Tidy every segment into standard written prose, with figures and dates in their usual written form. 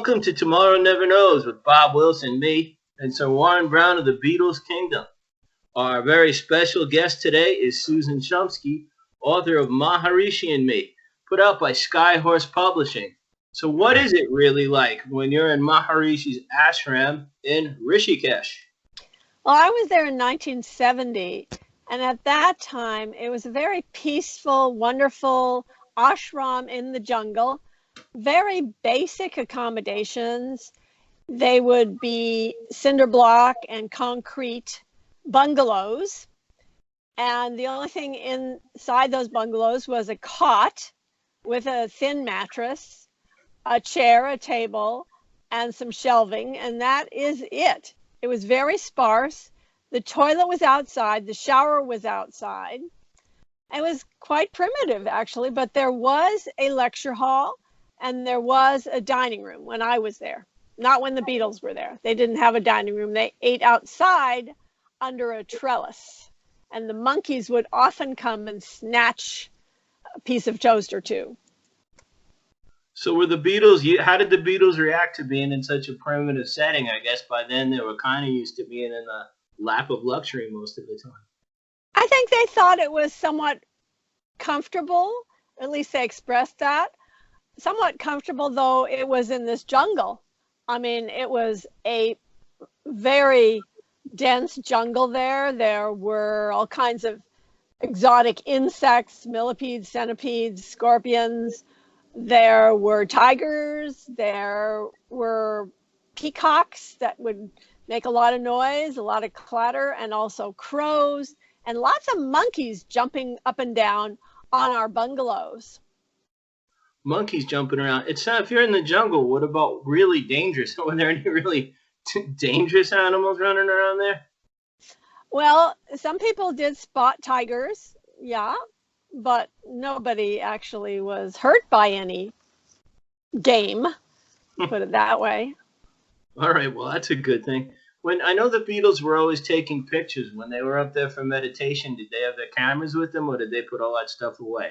welcome to Tomorrow Never Knows with Bob Wilson, me, and Sir Warren Brown of the Beatles Kingdom. Our very special guest today is Susan Shumsky, author of Maharishi and Me, put out by Skyhorse Publishing. So what is it really like when you're in Maharishi's ashram in Rishikesh? Well, I was there in 1970, and at that time, it was a very peaceful, wonderful ashram in the jungle. Very basic accommodations. They would be cinder block and concrete bungalows. And the only thing inside those bungalows was a cot with a thin mattress, a chair, a table, and some shelving. And that is it. It was very sparse. The toilet was outside. The shower was outside. It was quite primitive, actually, but there was a lecture hall. And there was a dining room when I was there, not when the Beatles were there. They didn't have a dining room. They ate outside under a trellis. And the monkeys would often come and snatch a piece of toast or two. So were the Beatles, how did the Beatles react to being in such a primitive setting? I guess by then they were kind of used to being in the lap of luxury most of the time. I think they thought it was somewhat comfortable. At least they expressed that. Somewhat comfortable, though it was in this jungle. I mean, it was a very dense jungle there. There were all kinds of exotic insects, millipedes, centipedes, scorpions. There were tigers. There were peacocks that would make a lot of noise, a lot of clatter, and also crows, and lots of monkeys jumping up and down on our bungalows. Monkeys jumping around. It's not, if you're in the jungle, what about really dangerous? Were there any really dangerous animals running around there? Well, some people did spot tigers, yeah, but nobody actually was hurt by any game, put it that way. All right, well, that's a good thing. When I know the Beatles were always taking pictures when they were up there for meditation, did they have their cameras with them or did they put all that stuff away?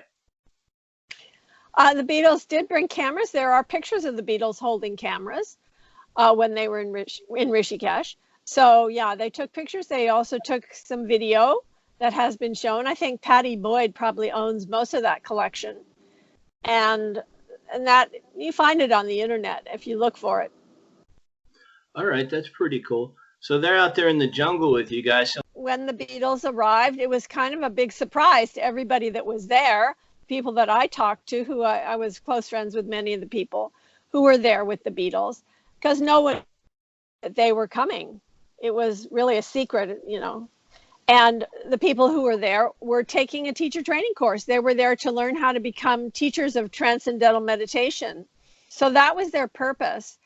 The Beatles did bring cameras. There are pictures of the Beatles holding cameras when they were in Rishikesh. So, yeah, they took pictures. They also took some video that has been shown. I think Patty Boyd probably owns most of that collection. And that you find it on the internet if you look for it. All right, that's pretty cool. So they're out there in the jungle with you guys. When the Beatles arrived, it was kind of a big surprise to everybody that was there. People that I talked to, who I was close friends with many of the people who were there with the Beatles, because no one knew that they were coming. It was really a secret, you know. And the people who were there were taking a teacher training course. They were there to learn how to become teachers of transcendental meditation. So that was their purpose.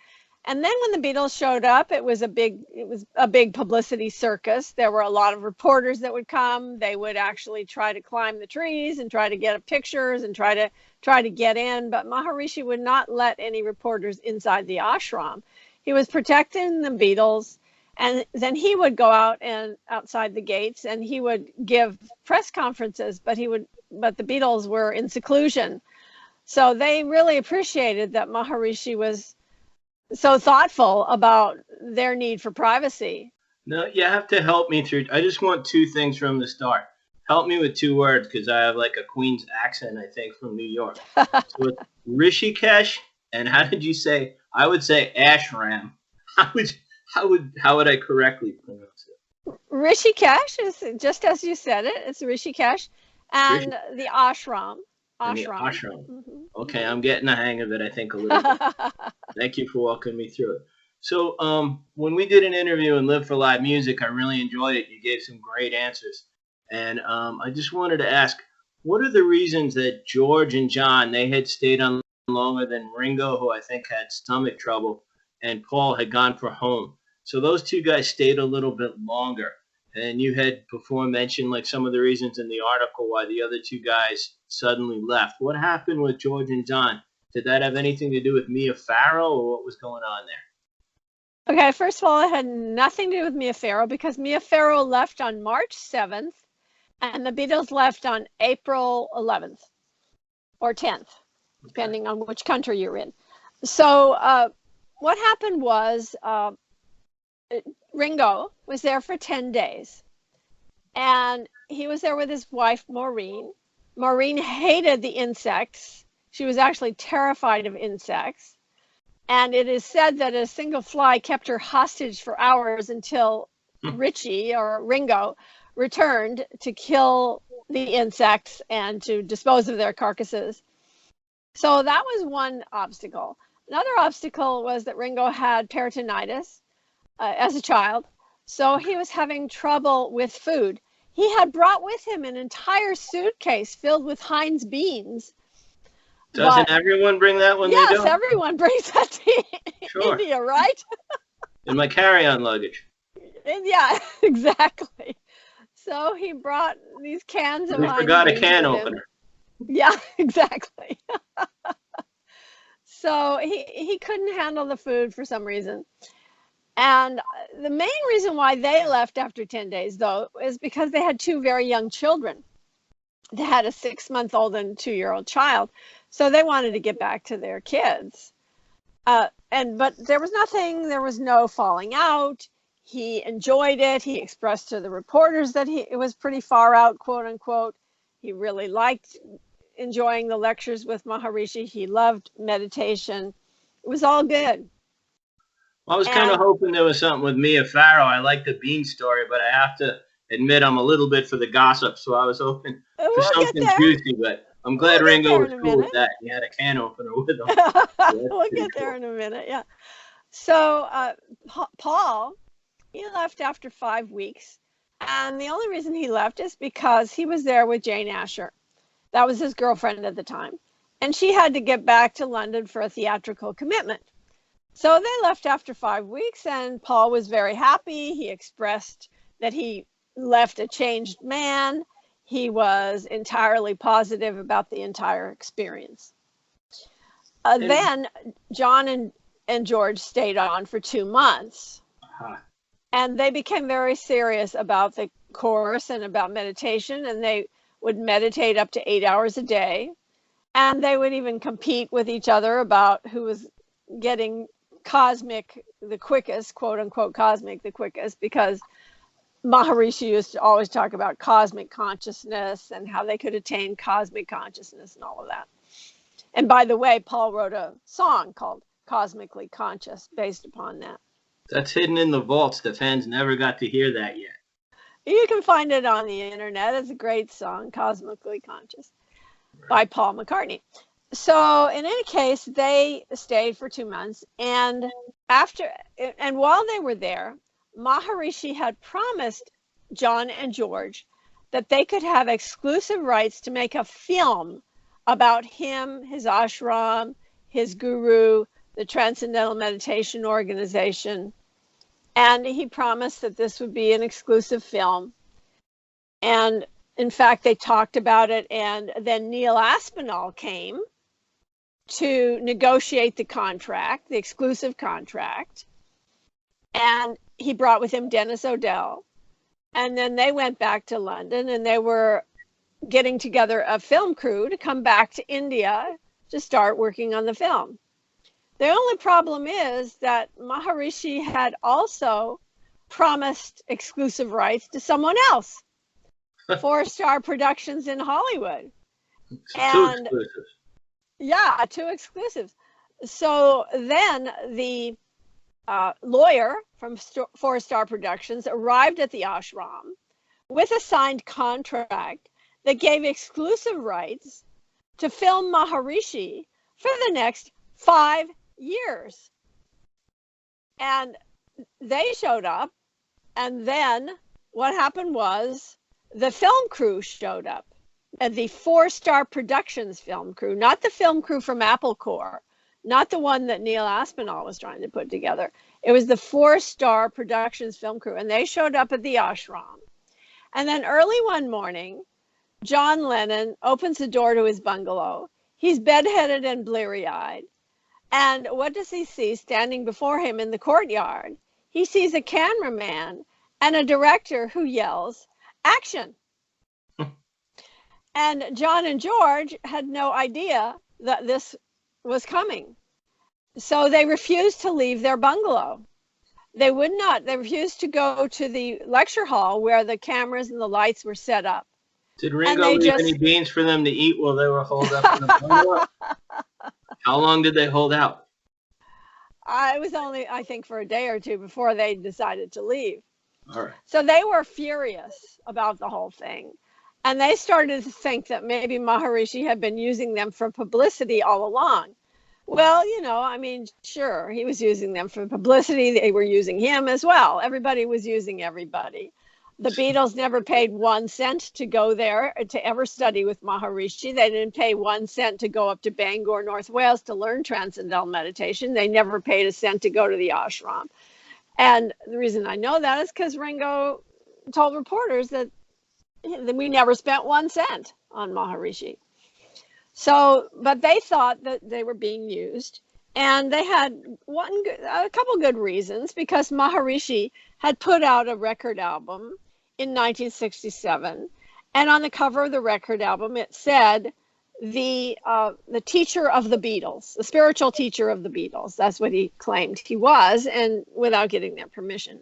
And then when the Beatles showed up, it was a big publicity circus. There were a lot of reporters that would come. They would actually try to climb the trees and try to get pictures and try to get in. But Maharishi would not let any reporters inside the ashram. He was protecting the Beatles, and then he would go out and outside the gates and he would give press conferences. But the Beatles were in seclusion, so they really appreciated that Maharishi was so thoughtful about their need for privacy. No, you have to help me through. I just want two things from the start. Help me with two words because I have like a Queen's accent, I think, from New York. So it's Rishikesh, and how did you say? I would say ashram. How would I correctly pronounce it? Rishikesh is just as you said it. It's Rishikesh, and the ashram. Ashram. Mm-hmm. Okay, I'm getting the hang of it, I think, a little bit. Thank you for walking me through it. So when we did an interview in Live for Live Music, I really enjoyed it. You gave some great answers. And I just wanted to ask, what are the reasons that George and John, they had stayed on longer than Ringo, who I think had stomach trouble, and Paul had gone for home? So those two guys stayed a little bit longer. And you had before mentioned like some of the reasons in the article why the other two guys suddenly left. What happened with George and John? Did that have anything to do with Mia Farrow or what was going on there? Okay, first of all, it had nothing to do with Mia Farrow because Mia Farrow left on March 7th and the Beatles left on April 11th or 10th, depending on which country you're in. So what happened was Ringo was there for 10 days. And he was there with his wife, Maureen. Maureen hated the insects. She was actually terrified of insects. And it is said that a single fly kept her hostage for hours until Richie or Ringo returned to kill the insects and to dispose of their carcasses. So that was one obstacle. Another obstacle was that Ringo had peritonitis as a child. So he was having trouble with food. He had brought with him an entire suitcase filled with Heinz beans. Doesn't everyone bring that when they go? Yes, everyone brings that to India, right? In my carry-on luggage. Yeah, exactly. So he brought these cans of Heinz beans. He forgot a can opener. Yeah, exactly. So he couldn't handle the food for some reason. And the main reason why they left after 10 days, though, is because they had two very young children. They had a 6-month-old and 2-year-old child. So they wanted to get back to their kids. But there was no falling out. He enjoyed it. He expressed to the reporters that it was pretty far out, quote unquote. He really liked enjoying the lectures with Maharishi. He loved meditation. It was all good. I was kind of hoping there was something with Mia Farrow. I like the bean story, but I have to admit I'm a little bit for the gossip, so I was hoping for something juicy, but I'm glad Ringo was cool with that. He had a can opener with him. We'll get there in a minute, yeah. So Paul, he left after 5 weeks, and the only reason he left is because he was there with Jane Asher. That was his girlfriend at the time, and she had to get back to London for a theatrical commitment. So they left after 5 weeks, and Paul was very happy. He expressed that he left a changed man. He was entirely positive about the entire experience. Then John and George stayed on for 2 months. And they became very serious about the course and about meditation, and they would meditate up to 8 hours a day. And they would even compete with each other about who was getting cosmic the quickest, quote unquote cosmic the quickest, because Maharishi used to always talk about cosmic consciousness and how they could attain cosmic consciousness and all of that. And by the way, Paul wrote a song called Cosmically Conscious based upon that. That's hidden in the vaults. The fans never got to hear that yet. You can find it on the internet. It's a great song, Cosmically Conscious, by Paul McCartney. So in any case, they stayed for 2 months, and while they were there, Maharishi had promised John and George that they could have exclusive rights to make a film about him, his ashram, his guru, the Transcendental Meditation Organization, and he promised that this would be an exclusive film. And in fact, they talked about it, and then Neil Aspinall came to negotiate the contract, the exclusive contract. And he brought with him Dennis O'Dell. And then they went back to London, and they were getting together a film crew to come back to India to start working on the film. The only problem is that Maharishi had also promised exclusive rights to someone else, 4-Star Productions in Hollywood. Two exclusives. Yeah, 2 exclusives. So then the lawyer from 4-Star Productions arrived at the ashram with a signed contract that gave exclusive rights to film Maharishi for the next 5 years. And they showed up, and then what happened was the film crew showed up. The 4-Star Productions film crew, not the film crew from Apple Corps, not the one that Neil Aspinall was trying to put together. It was the 4-Star Productions film crew, and they showed up at the ashram. And then early one morning, John Lennon opens the door to his bungalow. He's bedheaded and bleary-eyed. And what does he see standing before him in the courtyard? He sees a cameraman and a director who yells, "Action!" And John and George had no idea that this was coming. So they refused to leave their bungalow. They would not. They refused to go to the lecture hall where the cameras and the lights were set up. Did And Ringo they leave any just, beans for them to eat while they were holed up in the bungalow? How long did they hold out? I was only, I think, for a day or two before they decided to leave. All right. So they were furious about the whole thing. And they started to think that maybe Maharishi had been using them for publicity all along. Well, I mean, sure, he was using them for publicity. They were using him as well. Everybody was using everybody. The Beatles never paid 1 cent to go there to ever study with Maharishi. They didn't pay 1 cent to go up to Bangor, North Wales to learn Transcendental Meditation. They never paid a cent to go to the ashram. And the reason I know that is because Ringo told reporters that we never spent 1 cent on Maharishi. So, but they thought that they were being used, and they had a couple good reasons, because Maharishi had put out a record album in 1967, and on the cover of the record album it said the teacher of the Beatles, the spiritual teacher of the Beatles. That's what he claimed he was, and without getting their permission.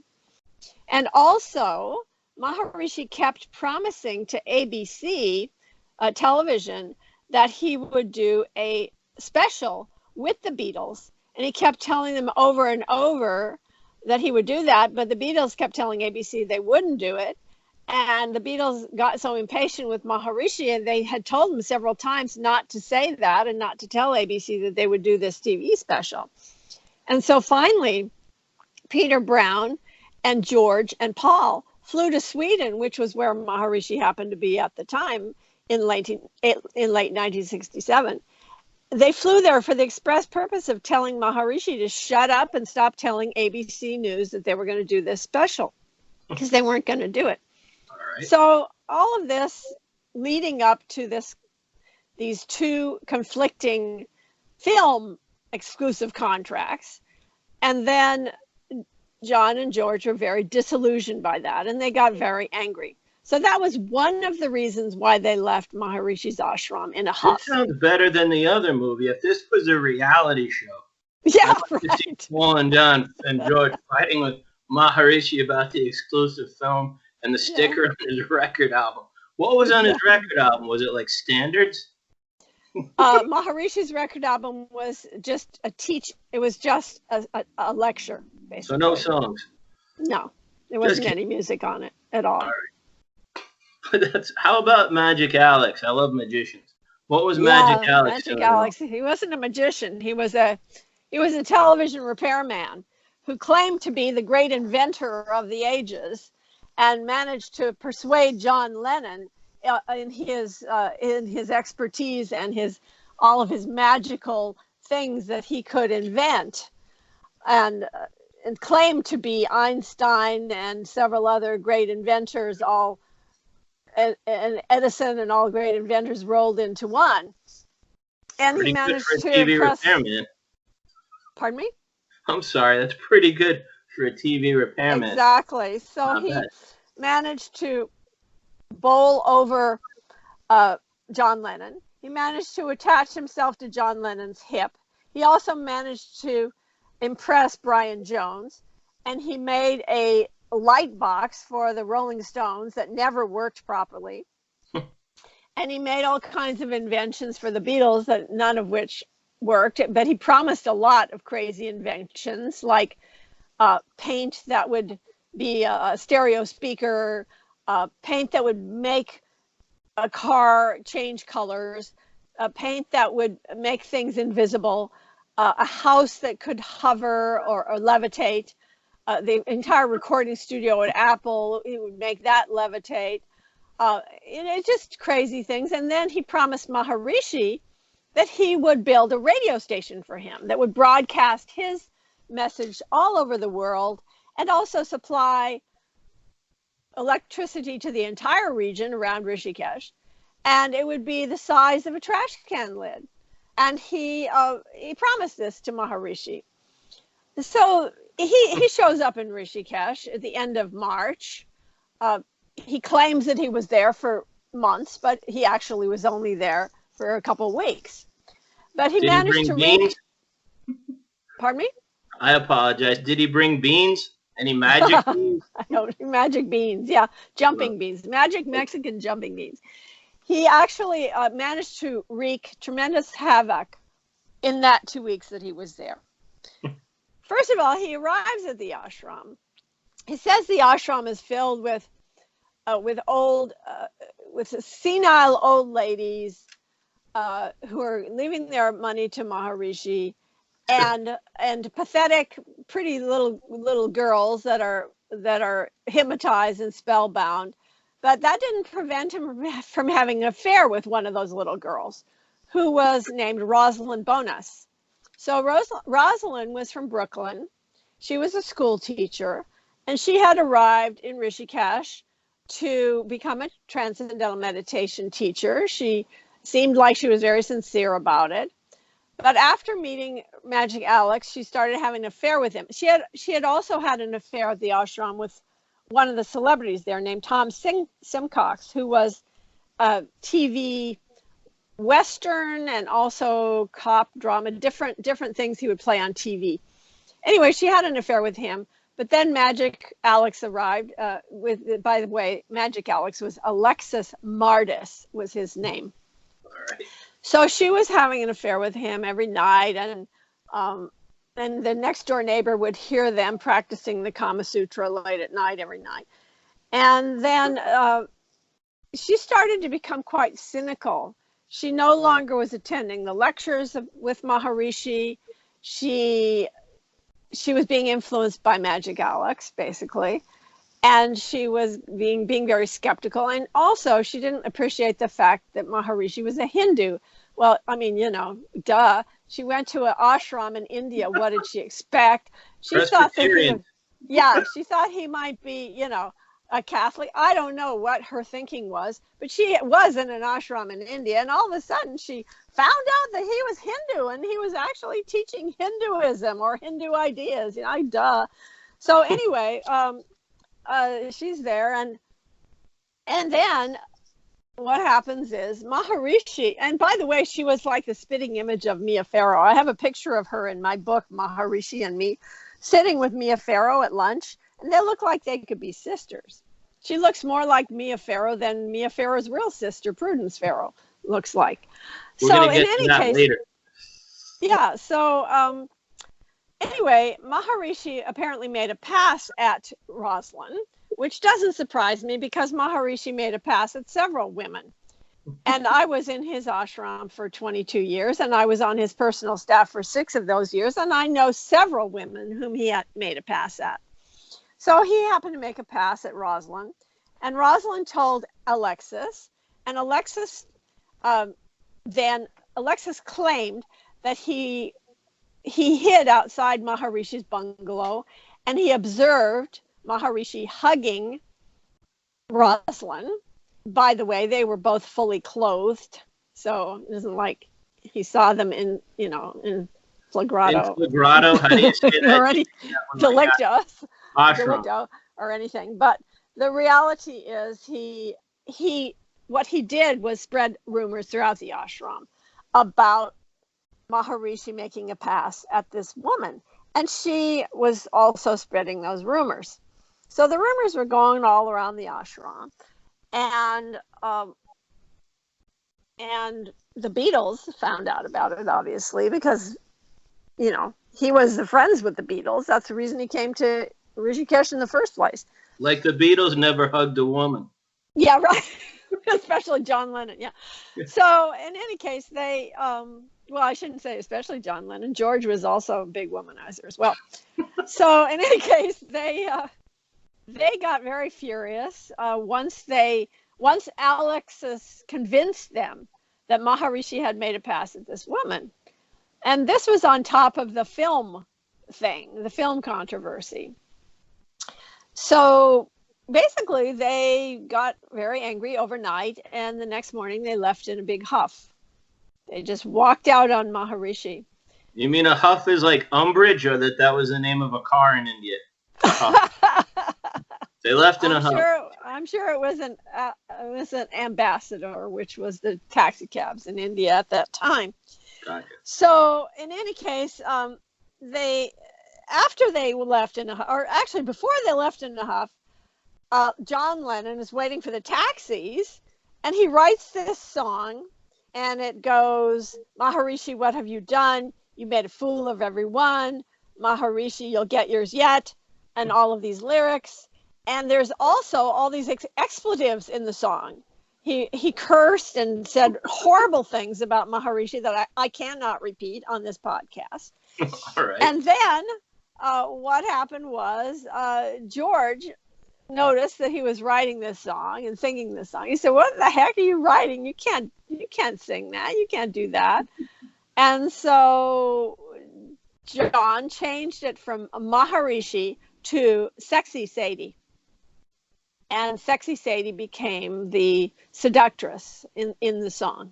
And also, Maharishi kept promising to ABC television that he would do a special with the Beatles. And he kept telling them over and over that he would do that, but the Beatles kept telling ABC they wouldn't do it. And the Beatles got so impatient with Maharishi, and they had told him several times not to say that and not to tell ABC that they would do this TV special. And so finally, Peter Brown and George and Paul flew to Sweden, which was where Maharishi happened to be at the time, in late 1967. They flew there for the express purpose of telling Maharishi to shut up and stop telling ABC News that they were going to do this special, because they weren't going to do it. All right. So all of this leading up to these two conflicting film exclusive contracts, and then John and George were very disillusioned by that, and they got very angry. So that was one of the reasons why they left Maharishi's ashram in a huff. This sounds better than the other movie. If this was a reality show, yeah, I'd like to see Paul and John and George fighting with Maharishi about the exclusive film and the sticker on his record album. What was on his record album? Was it like standards? Maharishi's record album was just it was just a lecture, basically. So no songs? No, there wasn't any music on it at all. All right. How about Magic Alex? I love magicians. What was Magic Alex? Magic Alex. He wasn't a magician. He was a television repairman who claimed to be the great inventor of the ages, and managed to persuade John Lennon in his expertise and all of his magical things that he could invent, and claimed to be Einstein and several other great inventors, and Edison and all great inventors rolled into one. And pretty he managed good for a to TV repairman. Pardon me? I'm sorry, that's pretty good for a TV repairman. Exactly. So he managed to bowl over John Lennon. He managed to attach himself to John Lennon's hip. He also managed to impress Brian Jones, and he made a light box for the Rolling Stones that never worked properly. And he made all kinds of inventions for the Beatles, that none of which worked, but he promised a lot of crazy inventions, like paint that would be a stereo speaker, paint that would make a car change colors, a paint that would make things invisible, a house that could hover or levitate, the entire recording studio at Apple, he would make that levitate. It's just crazy things. And then he promised Maharishi that he would build a radio station for him that would broadcast his message all over the world, and also supply electricity to the entire region around Rishikesh. And it would be the size of a trash can lid. And he promised this to Maharishi. So he shows up in Rishikesh at the end of March. He claims that he was there for months, but he actually was only there for a couple of weeks. But he managed to read. Pardon me? I apologize. Did he bring beans? Any magic beans? I don't magic beans. Yeah, jumping beans. Magic Mexican jumping beans. He actually managed to wreak tremendous havoc in that 2 weeks that he was there. First of all, he arrives at the ashram. He says the ashram is filled with senile old ladies who are leaving their money to Maharishi, and pathetic, pretty little girls that are hypnotized and spellbound. But that didn't prevent him from having an affair with one of those little girls, who was named Rosalind Bonas. So Rosalind was from Brooklyn. She was a school teacher, and she had arrived in Rishikesh to become a transcendental meditation teacher. She seemed like she was very sincere about it. But after meeting Magic Alex, she started having an affair with him. She had also had an affair at the ashram with one of the celebrities there named Tom Simcox, who was a TV Western and also cop drama, different things he would play on TV. Anyway, she had an affair with him. But then Magic Alex arrived by the way, Magic Alex was Alexis Mardis was his name. All right. So she was having an affair with him every night, and the next door neighbor would hear them practicing the Kama Sutra late at night every night. And then she started to become quite cynical. She no longer was attending the lectures with Maharishi. She was being influenced by Magic Alex, basically. And she was being very skeptical. And also, she didn't appreciate the fact that Maharishi was a Hindu. Well, I mean, duh. She went to an ashram in India. What did she expect? She thought she thought he might be, a Catholic. I don't know what her thinking was, but she was in an ashram in India. And all of a sudden, she found out that he was Hindu, and he was actually teaching Hinduism or Hindu ideas. Duh. So anyway, she's there, and then what happens is Maharishi, and by the way, she was like the spitting image of Mia Farrow. I have a picture of her in my book, Maharishi and Me, sitting with Mia Farrow at lunch, and they look like they could be sisters. She looks more like Mia Farrow than Mia Farrow's real sister, Prudence Farrow, looks like. So in any case, later. Yeah, so anyway, Maharishi apparently made a pass at Rosalind, which doesn't surprise me because Maharishi made a pass at several women. And I was in his ashram for 22 years, and I was on his personal staff for 6 of those years, and I know several women whom he had made a pass at. So he happened to make a pass at Rosalind, and Rosalind told Alexis, and Alexis claimed that he hid outside Maharishi's bungalow, and he observed Maharishi hugging Rosalind. By the way, they were both fully clothed, so it isn't like he saw them in flagrato. In flagrato, how do you say that? Or any delicto or anything. But the reality is what he did was spread rumors throughout the ashram about Maharishi making a pass at this woman. And she was also spreading those rumors. So the rumors were going all around the ashram. And the Beatles found out about it, obviously, because, he was friends with the Beatles. That's the reason he came to Rishikesh in the first place. Like the Beatles never hugged a woman. Yeah, right. Especially John Lennon, yeah. So in any case, they, I shouldn't say especially John Lennon. George was also a big womanizer as well. So in any case, they got very furious once Alexis convinced them that Maharishi had made a pass at this woman. And this was on top of the film thing, the film controversy. So basically, they got very angry overnight, and the next morning they left in a big huff. They just walked out on Maharishi. You mean a huff is like umbrage, or that was the name of a car in India? They left in a huff. I'm sure it was an ambassador, which was the taxi cabs in India at that time. Gotcha. So in any case, they after they left in a huff, or actually before they left in a huff, John Lennon is waiting for the taxis, and he writes this song, and it goes, Maharishi, what have you done? You made a fool of everyone. Maharishi, you'll get yours yet, and all of these lyrics. And there's also all these expletives in the song. He cursed and said horrible things about Maharishi that I cannot repeat on this podcast. All right. And then what happened was George noticed that he was writing this song and singing this song. He said, what the heck are you writing? You can't sing that. You can't do that. And so John changed it from Maharishi to Sexy Sadie. And Sexy Sadie became the seductress in the song.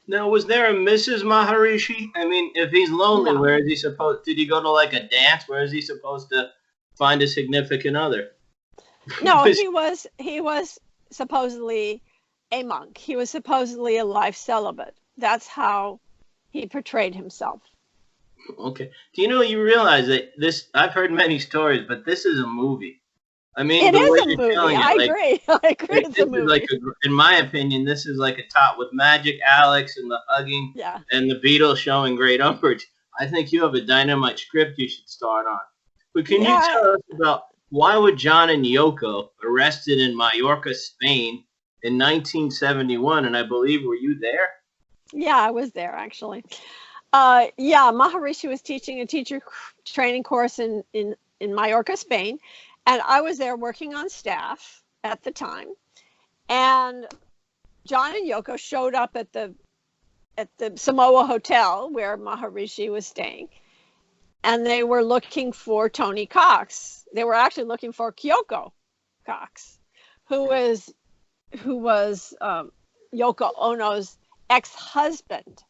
Now, was there a Mrs. Maharishi? I mean, if he's lonely, No. where is he supposed? Did he go to like a dance? Where is he supposed to find a significant other? No, he was supposedly a monk. He was supposedly a life celibate. That's how he portrayed himself. Okay. Do you realize that this? I've heard many stories, but this is a movie. I mean, It the way is a you're movie. telling it, I like, agree. I agree. It's this a is movie. like in my opinion, this is like a top with Magic Alex and the hugging Yeah. and the Beatles showing great umbrage. I think you have a dynamite script you should start on. But can you tell us about why were John and Yoko arrested in Mallorca, Spain in 1971? And I believe, were you there? Yeah, I was there actually. Yeah, Maharishi was teaching a teacher training course in Mallorca, Spain. And I was there working on staff at the time. And John and Yoko showed up at the Samoa Hotel where Maharishi was staying. And they were looking for Tony Cox. They were actually looking for Yoko Cox, who was Yoko Ono's ex-husband.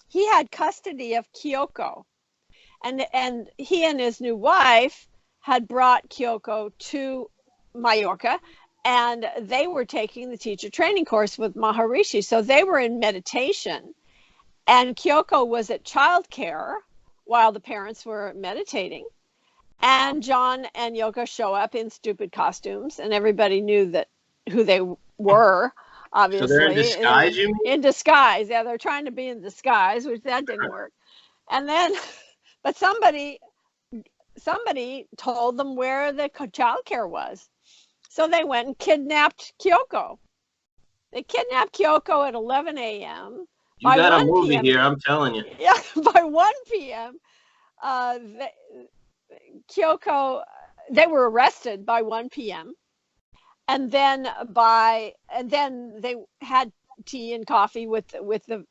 He had custody of Kyoko. And he and his new wife had brought Kyoko to Mallorca, and they were taking the teacher training course with Maharishi. So they were in meditation, and Kyoko was at childcare while the parents were meditating. And John and Yoko show up in stupid costumes, and everybody knew who they were, obviously. So they're in disguise, you mean? In disguise. Yeah, they're trying to be in disguise, which that didn't work. And then, but somebody told them where the childcare was. So they went and kidnapped Kyoko. They kidnapped Kyoko at 11 a.m. You got a movie here, I'm telling you. Yeah, by 1 p.m. Kyoko, they were arrested by 1 p.m. And then they had tea and coffee with the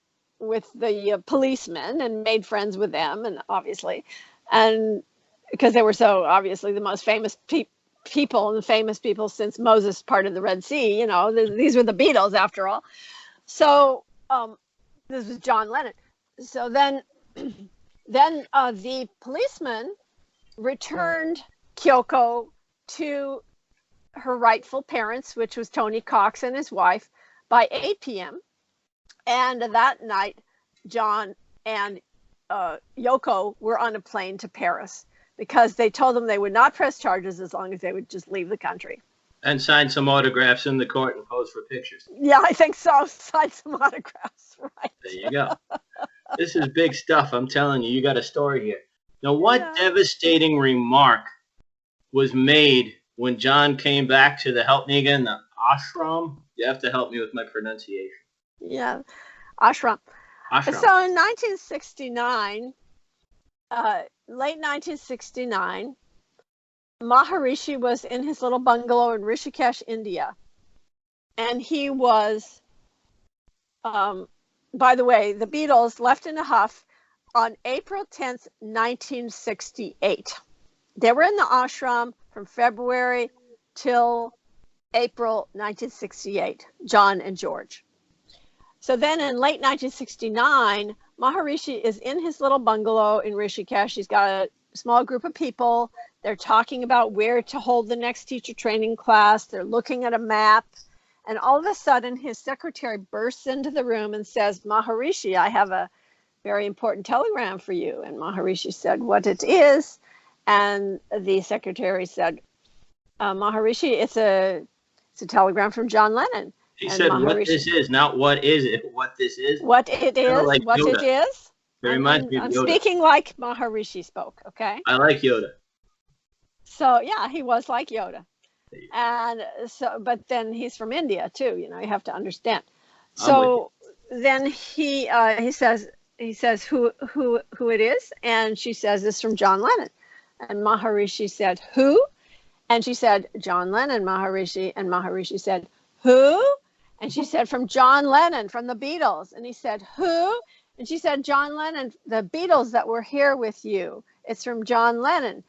policemen and made friends with them, and obviously, and because they were so obviously the most famous people and the famous people since Moses parted the Red Sea. These were the Beatles after all. So this was John Lennon. So then the policeman returned Kyoko to her rightful parents, which was Tony Cox and his wife, by 8 p.m. And that night, John and Yoko were on a plane to Paris because they told them they would not press charges as long as they would just leave the country. And sign some autographs in the court and pose for pictures. Yeah, I think so. Sign some autographs, right. There you go. This is big stuff. I'm telling you, you got a story here. Now, what devastating remark was made when John came back to help me again, the ashram? You have to help me with my pronunciation. Yeah, ashram. So in 1969, late 1969, Maharishi was in his little bungalow in Rishikesh, India. And he was, by the way, the Beatles left in a huff on April 10th, 1968. They were in the ashram from February till April 1968, John and George. So then in late 1969, Maharishi is in his little bungalow in Rishikesh. He's got a small group of people. They're talking about where to hold the next teacher training class. They're looking at a map. And all of a sudden, his secretary bursts into the room and says, Maharishi, I have a very important telegram for you. And Maharishi said what it is. And the secretary said, Maharishi, it's a telegram from John Lennon. She And said, "What Maharishi, this is, not what is it. What this is." what it Kind of is, like what Yoda. it is. It reminds me of I'm Yoda. speaking like Maharishi spoke, okay? I like Yoda. So yeah, he was like Yoda. And so, but then he's from India too, you know, you have to understand. So then he says who it is, and she says it's from John Lennon. And Maharishi said, who? And she said, John Lennon, Maharishi. And Maharishi said, who? And she said, from John Lennon, from the Beatles. And he said, who? And she said, John Lennon, the Beatles that were here with you. It's from John Lennon.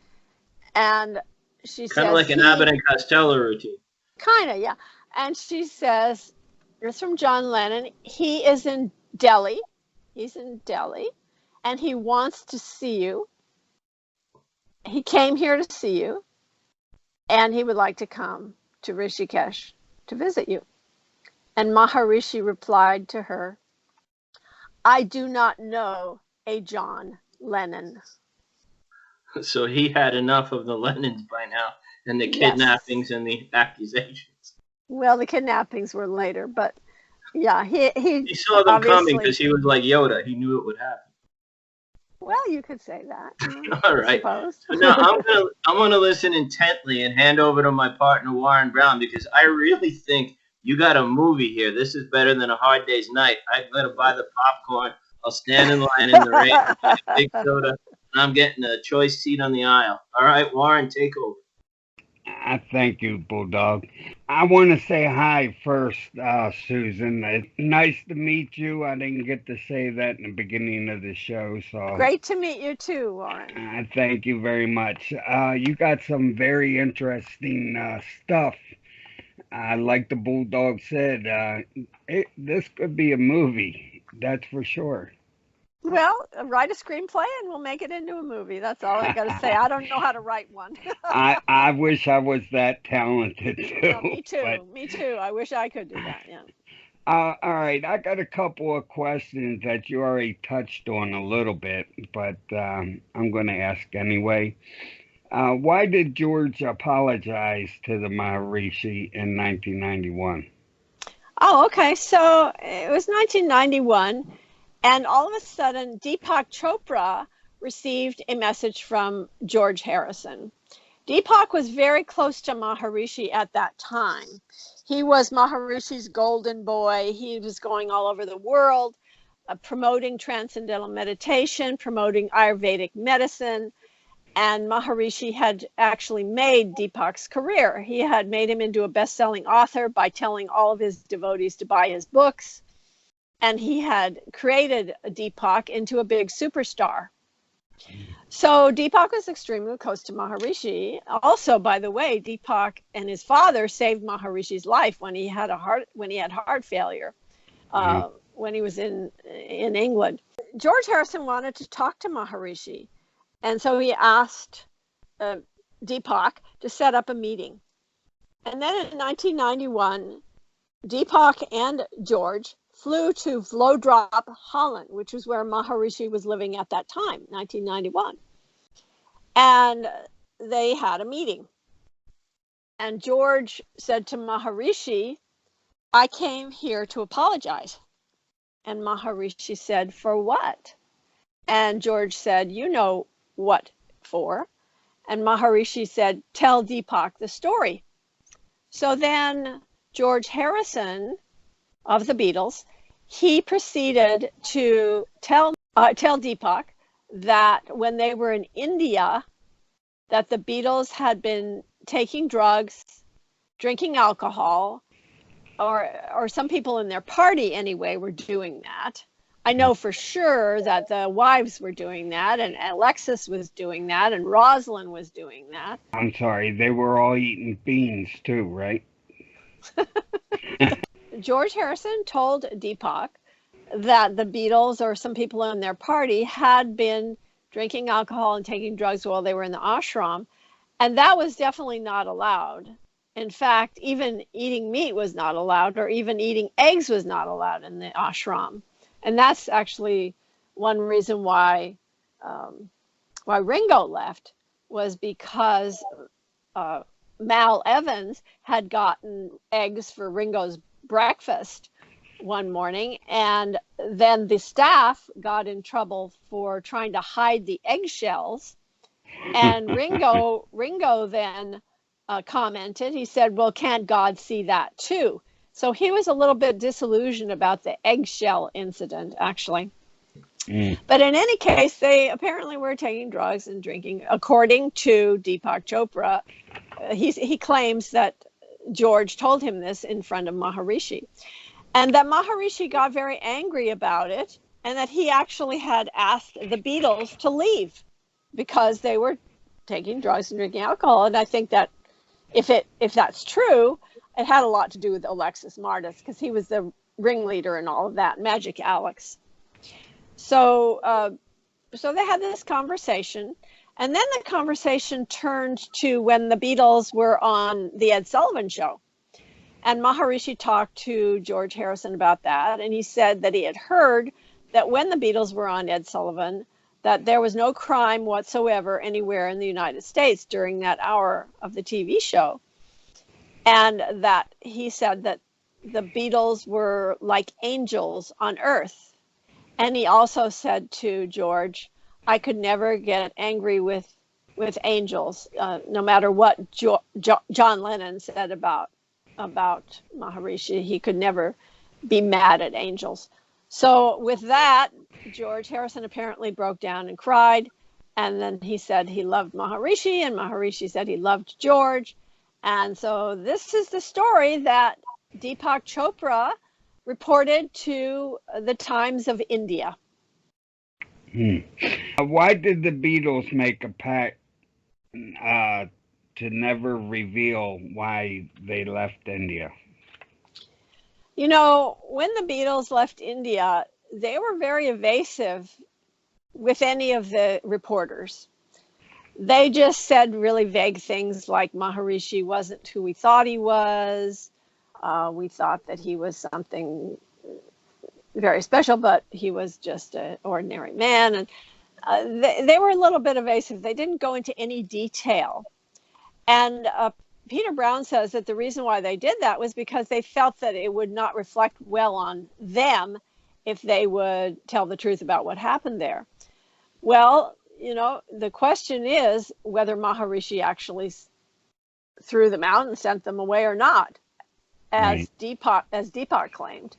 And she says, kind of like an Abbott and Costello routine. Kind of, yeah. And she says, it's from John Lennon. He is in Delhi. He's in Delhi. And he wants to see you. He came here to see you. And he would like to come to Rishikesh to visit you. And Maharishi replied to her, I do not know a John Lennon. So he had enough of the Lennons by now, and the kidnappings and the accusations. Well, the kidnappings were later, but yeah, he saw them coming because he was like Yoda. He knew it would happen. Well, you could say that. All right. So now I'm gonna listen intently and hand over to my partner Warren Brown, because I really think you got a movie here. This is better than A Hard Day's Night. I'm gonna buy the popcorn. I'll stand in line in the rain, buy a big soda, and I'm getting a choice seat on the aisle. All right, Warren, take over. Thank you, Bulldog. I want to say hi first, Susan. It's nice to meet you. I didn't get to say that in the beginning of the show. So great to meet you too, Warren. Thank you very much. You got some very interesting stuff. Like the Bulldog said, this could be a movie. That's for sure. Well, write a screenplay and we'll make it into a movie. That's all I got to say. I don't know how to write one. I wish I was that talented too. No, me too. But... Me too. I wish I could do that. Yeah. All right. I got a couple of questions that you already touched on a little bit, but I'm going to ask anyway. Why did George apologize to the Maharishi in 1991? Oh, okay. So it was 1991. And all of a sudden, Deepak Chopra received a message from George Harrison. Deepak was very close to Maharishi at that time. He was Maharishi's golden boy. He was going all over the world, promoting transcendental meditation, promoting Ayurvedic medicine. And Maharishi had actually made Deepak's career. He had made him into a best-selling author by telling all of his devotees to buy his books. And he had created Deepak into a big superstar. So Deepak was extremely close to Maharishi. Also, by the way, Deepak and his father saved Maharishi's life when he had heart failure, when he was in England. George Harrison wanted to talk to Maharishi, and so he asked Deepak to set up a meeting. And then in 1991, Deepak and George flew to Vlodrop, Holland, which was where Maharishi was living at that time, 1991. And they had a meeting. And George said to Maharishi, I came here to apologize. And Maharishi said, for what? And George said, you know what for. And Maharishi said, tell Deepak the story. So then George Harrison of the Beatles, he proceeded to tell Deepak that when they were in India, that the Beatles had been taking drugs, drinking alcohol, or some people in their party anyway were doing that. I know for sure that the wives were doing that, and Alexis was doing that, and Rosalind was doing that. I'm sorry, they were all eating beans too, right? George Harrison told Deepak that the Beatles or some people in their party had been drinking alcohol and taking drugs while they were in the ashram, and that was definitely not allowed. In fact, even eating meat was not allowed, or even eating eggs was not allowed in the ashram. And that's actually one reason why Ringo left was because Mal Evans had gotten eggs for Ringo's breakfast one morning, and then the staff got in trouble for trying to hide the eggshells. And Ringo then commented, he said, well, can't God see that too? So he was a little bit disillusioned about the eggshell incident, actually. But in any case, they apparently were taking drugs and drinking. According to Deepak Chopra, he claims that George told him this in front of Maharishi, and that Maharishi got very angry about it, and that he actually had asked the Beatles to leave because they were taking drugs and drinking alcohol. And I think that if that's true, it had a lot to do with Alexis Martis, because he was the ringleader in all of that, Magic Alex. So they had this conversation, and then the conversation turned to when the Beatles were on the Ed Sullivan Show. And Maharishi talked to George Harrison about that, and he said that he had heard that when the Beatles were on Ed Sullivan, that there was no crime whatsoever anywhere in the United States during that hour of the TV show. And that he said that the Beatles were like angels on earth. And he also said to George, I could never get angry with angels, no matter what John Lennon said about Maharishi. He could never be mad at angels. So with that, George Harrison apparently broke down and cried. And then he said he loved Maharishi, and Maharishi said he loved George. And so this is the story that Deepak Chopra reported to the Times of India. Why did the Beatles make a pact to never reveal why they left India? You know, when the Beatles left India, they were very evasive with any of the reporters. They just said really vague things like Maharishi wasn't who we thought he was. We thought that he was something very special, but he was just an ordinary man. And they were a little bit evasive. They didn't go into any detail. And Peter Brown says that the reason why they did that was because they felt that it would not reflect well on them if they would tell the truth about what happened there. Well, you know, the question is whether Maharishi actually threw them out and sent them away or not, as Deepak claimed,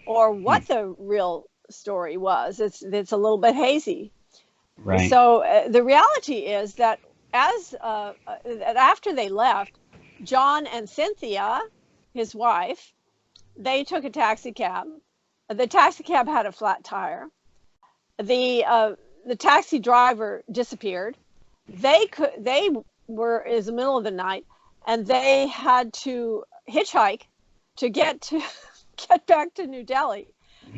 or what the real story was. It's a little bit hazy. Right. So the reality is that after they left, John and Cynthia, his wife, they took a taxi cab. The taxi cab had a flat tire. The taxi driver disappeared. They were in the middle of the night, and they had to hitchhike to get back to New Delhi.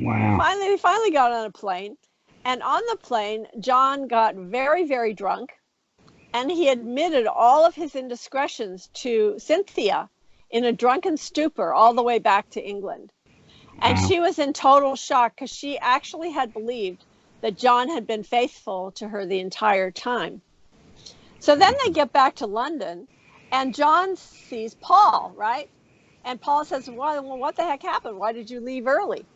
Wow. They finally got on a plane, and on the plane, John got very, very drunk, and he admitted all of his indiscretions to Cynthia in a drunken stupor all the way back to England. And she was in total shock because she actually had believed that John had been faithful to her the entire time. So then they get back to London, and John sees Paul, right? And Paul says, well, what the heck happened? Why did you leave early?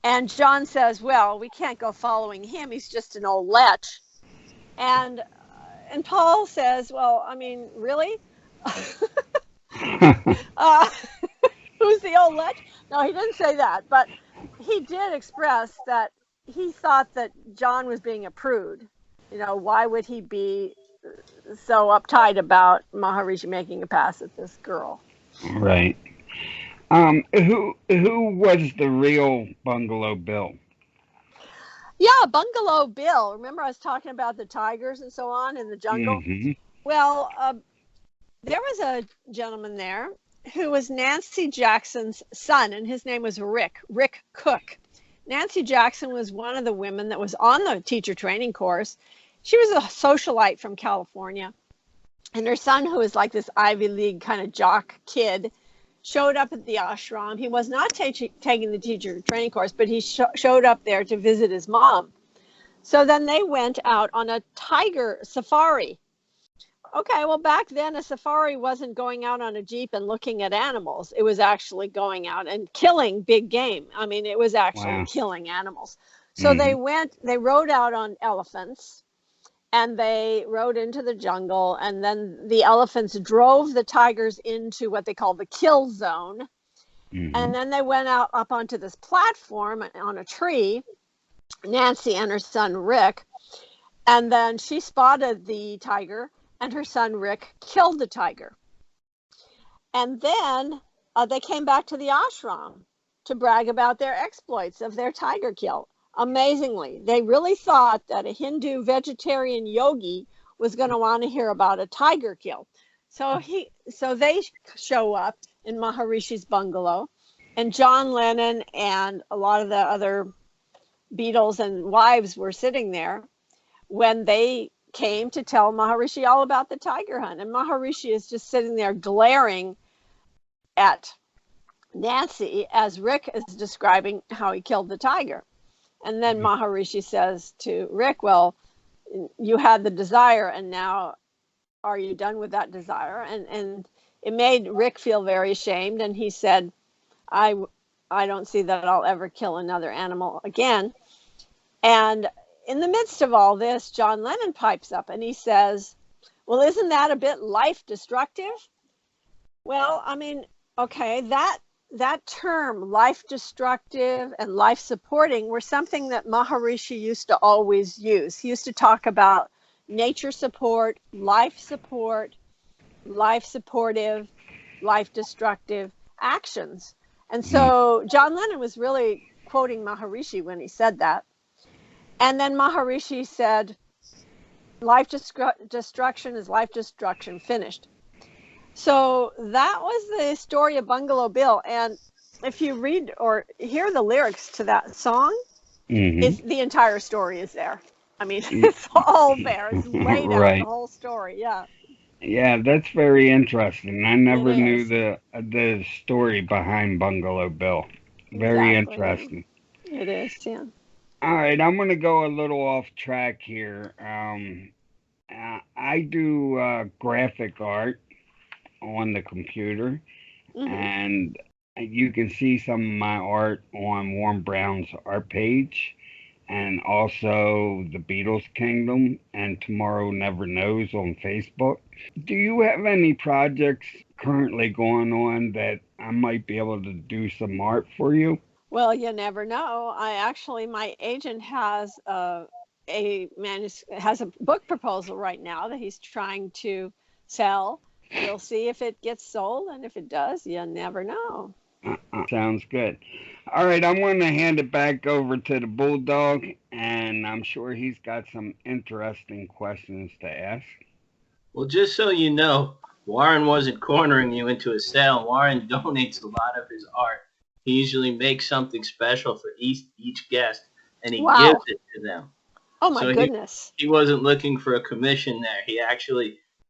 And John says, well, we can't go following him. He's just an old lech. And Paul says, well, I mean, really? Who's the old lech? No, he didn't say that, but he did express that he thought that John was being a prude. You know, why would he be so uptight about Maharishi making a pass at this girl? Right. Who was the real Bungalow Bill? Yeah, Bungalow Bill. Remember I was talking about the tigers and so on in the jungle? Mm-hmm. Well, there was a gentleman there who was Nancy Jackson's son, and his name was Rick Cook. Nancy Jackson was one of the women that was on the teacher training course. She was a socialite from California, and her son, who was like this Ivy League kind of jock kid, showed up at the ashram. He was not taking the teacher training course, but he showed up there to visit his mom. So then they went out on a tiger safari. Okay, well, back then a safari wasn't going out on a Jeep and looking at animals. It was actually going out and killing big game. I mean, it was actually Wow. killing animals. So Hmm. they rode out on elephants and they rode into the jungle. And then the elephants drove the tigers into what they call the kill zone. Hmm. And then they went out up onto this platform on a tree, Nancy and her son Rick. And then she spotted the tiger, and her son Rick killed the tiger. And then they came back to the ashram to brag about their exploits of their tiger kill. Amazingly, they really thought that a Hindu vegetarian yogi was going to want to hear about a tiger kill. So they show up in Maharishi's bungalow, and John Lennon and a lot of the other Beatles and wives were sitting there when they came to tell Maharishi all about the tiger hunt. And Maharishi is just sitting there glaring at Nancy as Rick is describing how he killed the tiger. And then Maharishi says to Rick, well, you had the desire, and now are you done with that desire? And it made Rick feel very ashamed. And he said, I don't see that I'll ever kill another animal again. And in the midst of all this, John Lennon pipes up and he says, well, isn't that a bit life destructive? Well, I mean, okay, that term, life destructive and life supporting, were something that Maharishi used to always use. He used to talk about nature support, life supportive, life destructive actions. And so John Lennon was really quoting Maharishi when he said that. And then Maharishi said, life destruction is life destruction, finished. So that was the story of Bungalow Bill. And if you read or hear the lyrics to that song, it's, the entire story is there. I mean, it's all there. It's laid out, the Right. whole story. Yeah, Yeah, that's very interesting. I it never knew is. the story behind Bungalow Bill. Very Exactly. interesting. It is, yeah. All right, I'm going to go a little off track here. I do graphic art on the computer, Mm-hmm. and you can see some of my art on Warren Brown's art page, and also the Beatles Kingdom and Tomorrow Never Knows on Facebook. Do you have any projects currently going on that I might be able to do some art for you? Well, you never know. My agent has has a book proposal right now that he's trying to sell. We'll see if it gets sold, and if it does, you never know. Sounds good. All right, I'm going to hand it back over to the Bulldog, and I'm sure he's got some interesting questions to ask. Well, just so you know, Warren wasn't cornering you into a sale. Warren donates a lot of his art. He usually makes something special for each guest, and he gives Wow. it to them. Oh my So goodness. he wasn't looking for a commission there.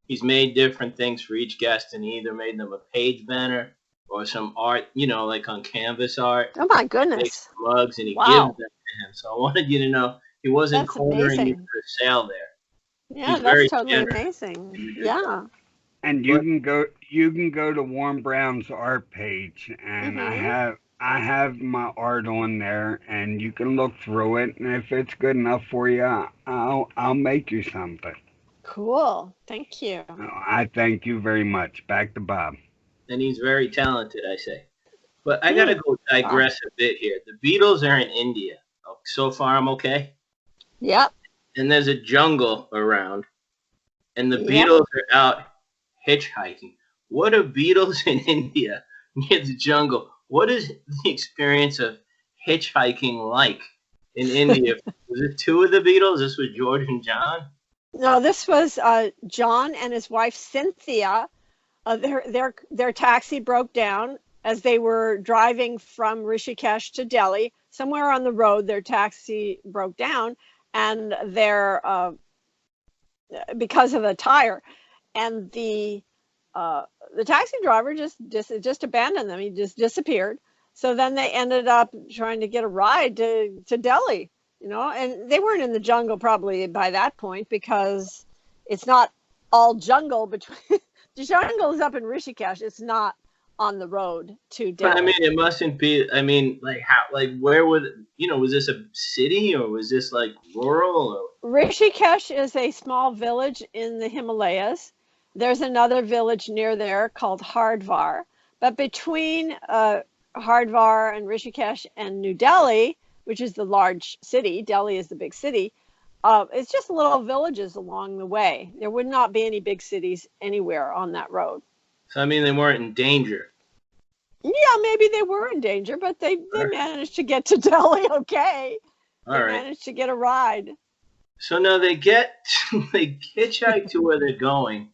He's made different things for each guest, and he either made them a page banner or some art, like on canvas art. Oh my He makes goodness. mugs and he gives them Wow. to him. So I wanted you to know he wasn't That's cornering you amazing. for a sale there. Yeah, He's that's very totally generous. amazing. Yeah. And But you can go to Warren Brown's art page, and Mm-hmm. I have my art on there, and you can look through it, and if it's good enough for you, I'll make you something. Cool. Thank you. I thank you very much. Back to Bob. and he's very talented, I say. But I gotta Hmm. go Wow. digress a bit here. The Beatles are in India. Oh, so far, I'm okay. Yep. And there's a jungle around, and the Yep. Beatles are out hitchhiking. What are Beatles in India near the jungle? What is the experience of hitchhiking like in India? Was it two of the Beatles? This was George and John. No, this was John and his wife Cynthia. Their taxi broke down as they were driving from Rishikesh to Delhi. Somewhere on the road, their taxi broke down, and because of a tire, and the taxi driver just abandoned them. He just disappeared. So then they ended up trying to get a ride to Delhi. you know, and they weren't in the jungle probably by that point because it's not all jungle between the jungle is up in Rishikesh. It's not on the road to But I Delhi. mean, it mustn't be. I mean, like how, like where would you know? Was this a city or was this like rural? Rishikesh is a small village in the Himalayas. There's another village near there called Hardwar. But between Hardwar and Rishikesh and New Delhi, which is the large city, Delhi is the big city, it's just little villages along the way. There would not be any big cities anywhere on that road. So I mean, they weren't in danger. Yeah, maybe they were in danger, but they Right. managed to get to Delhi okay. They All right. managed to get a ride. So now they hitchhike to where they're going,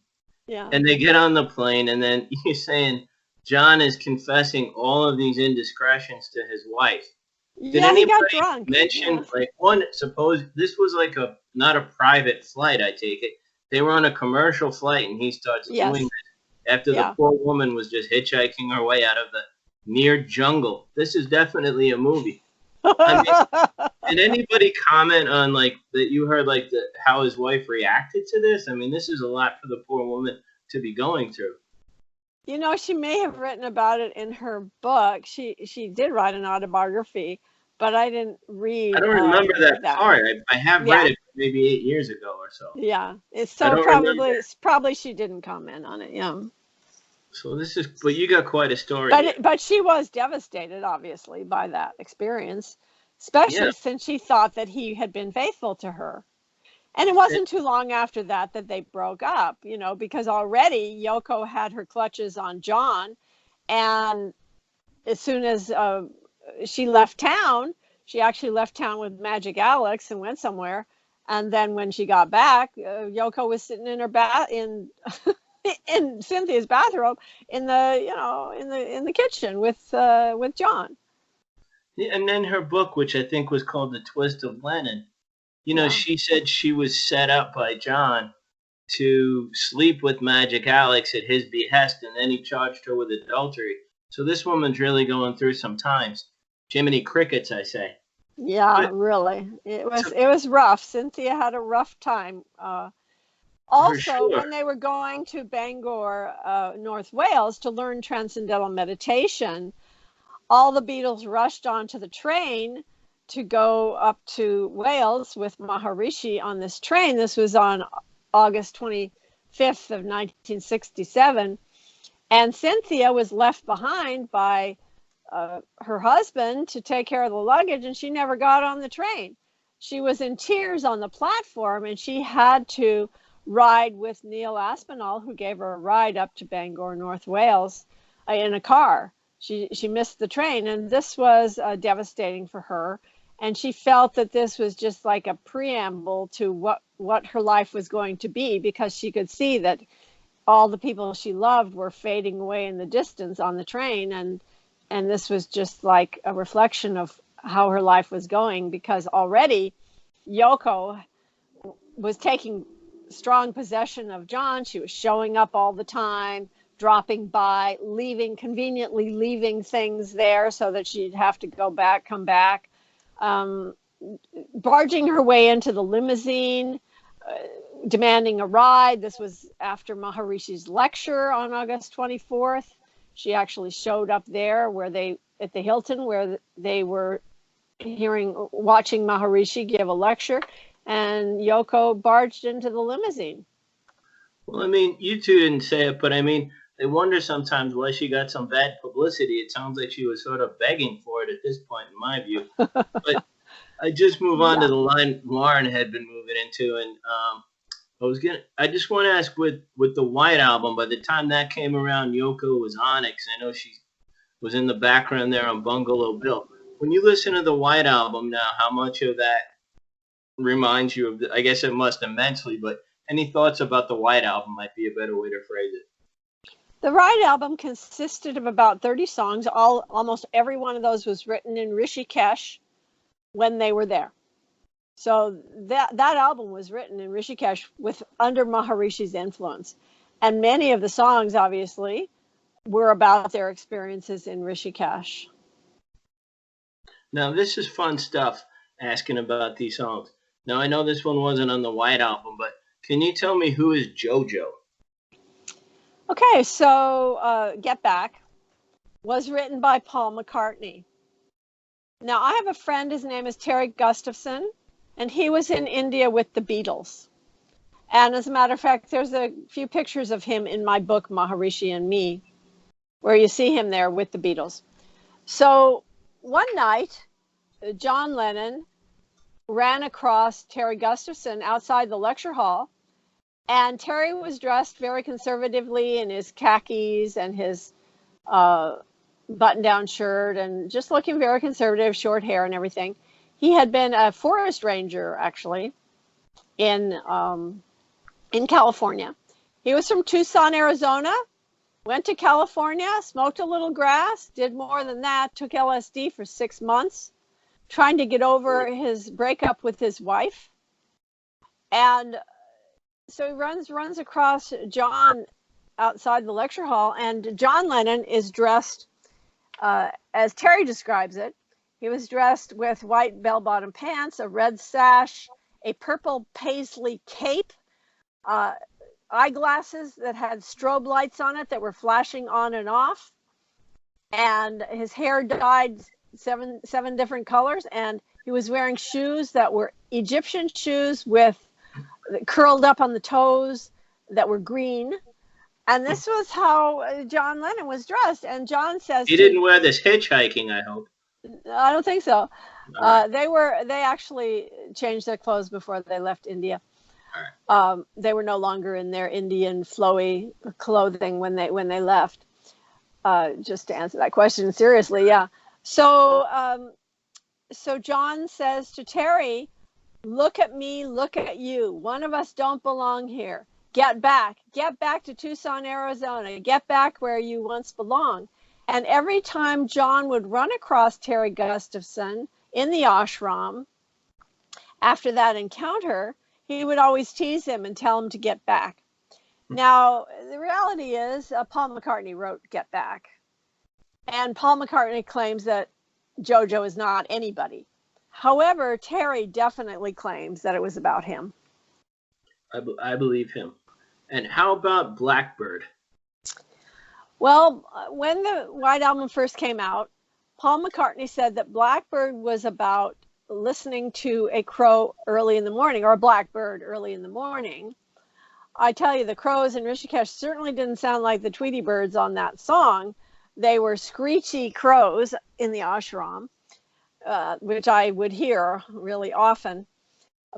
Yeah. and they get on the plane, and then you're saying John is confessing all of these indiscretions to his wife. Did Yeah, he got anybody drunk. mention Yeah. like one? Suppose this was like a not a private flight. I take it they were on a commercial flight, and he starts Yes. doing this after the Yeah. poor woman was just hitchhiking her way out of the near jungle. This is definitely a movie. I mean, did anybody comment on like that? You heard like how his wife reacted to this? I mean, this is a lot for the poor woman to be going through. You know, she may have written about it in her book. She did write an autobiography, but I didn't read I don't remember that that. part. I have Yeah. read it maybe 8 years ago or so. Yeah, it's I so don't probably remember. it's probably she didn't comment on it. Yeah, So this is, but you got quite a story here. but she was devastated, obviously, by that experience, especially Yeah. since she thought that he had been faithful to her. And it wasn't too long after that that they broke up, you know, because already Yoko had her clutches on John, and as soon as she left town, she actually left town with Magic Alex and went somewhere. And then when she got back, Yoko was sitting in her bath in Cynthia's bathrobe in the in the kitchen with John. Yeah, and then her book, which I think was called The Twist of Lennon, Yeah. she said she was set up by John to sleep with Magic Alex at his behest, and then he charged her with adultery. So this woman's really going through some times. Jiminy Crickets, I say. Yeah, But really. so, It was rough. Cynthia had a rough time. for Also, sure. when they were going to Bangor, North Wales, to learn transcendental meditation, all the Beatles rushed onto the train to go up to Wales with Maharishi on this train. This was on August 25th of 1967. And Cynthia was left behind by her husband to take care of the luggage, and she never got on the train. She was in tears on the platform, and she had to ride with Neil Aspinall, who gave her a ride up to Bangor, North Wales, in a car. She missed the train, and this was devastating for her. And she felt that this was just like a preamble to what her life was going to be, because she could see that all the people she loved were fading away in the distance on the train, and this was just like a reflection of how her life was going, because already Yoko was taking strong possession of John. She was showing up all the time, dropping by, conveniently leaving things there so that she'd have to come back, barging her way into the limousine, demanding a ride. This was after Maharishi's lecture on August 24th. She actually showed up there at the Hilton, where they were watching Maharishi give a lecture, and Yoko barged into the limousine. Well, I mean, you two didn't say it, but I mean, they wonder sometimes why she got some bad publicity. It sounds like she was sort of begging for it at this point, in my view. But I just move on to the line Lauren had been moving into, and I just want to ask with the White Album. By the time that came around, Yoko was on it, 'cause I know she was in the background there on Bungalow Bill. When you listen to the White Album now, how much of that reminds you of? I guess it must immensely. But any thoughts about the White Album might be a better way to phrase it. The White Album consisted of about 30 songs. Almost every one of those was written in Rishikesh when they were there. So that album was written in Rishikesh under Maharishi's influence. And many of the songs, obviously, were about their experiences in Rishikesh. Now, this is fun stuff. asking about these songs. Now, I know this one wasn't on the White Album, but can you tell me who is JoJo? Okay, so Get Back was written by Paul McCartney. Now, I have a friend, his name is Terry Gustafson, and he was in India with the Beatles. And as a matter of fact, there's a few pictures of him in my book, Maharishi and Me, where you see him there with the Beatles. So one night, John Lennon ran across Terry Gustafson outside the lecture hall, and Terry was dressed very conservatively in his khakis and his button-down shirt and just looking very conservative, short hair and everything. He had been a forest ranger, actually, in California. He was from Tucson, Arizona, went to California, smoked a little grass, did more than that, took LSD for 6 months, trying to get over his breakup with his wife. And so he runs across John outside the lecture hall, and John Lennon is dressed, as Terry describes it, he was dressed with white bell-bottom pants, a red sash, a purple paisley cape, eyeglasses that had strobe lights on it that were flashing on and off, and his hair dyed seven different colors, and he was wearing shoes that were Egyptian shoes with curled up on the toes that were green. And this was how John Lennon was dressed. And John says he didn't wear this hitchhiking, I hope. I don't think so. They actually changed their clothes before they left India. They were no longer in their Indian flowy clothing when they left. Just to answer that question seriously, yeah. So John says to Terry, "Look at me, look at you. One of us don't belong here. Get back to Tucson, Arizona. Get back where you once belonged." And every time John would run across Terry Gustafson in the ashram, after that encounter, he would always tease him and tell him to get back. Now, the reality is, Paul McCartney wrote Get Back. And Paul McCartney claims that JoJo is not anybody. However, Terry definitely claims that it was about him. I believe him. And how about Blackbird? Well, when the White Album first came out, Paul McCartney said that Blackbird was about listening to a crow early in the morning, or a blackbird early in the morning. I tell you, the crows in Rishikesh certainly didn't sound like the Tweety birds on that song. They were screechy crows in the ashram, which I would hear really often.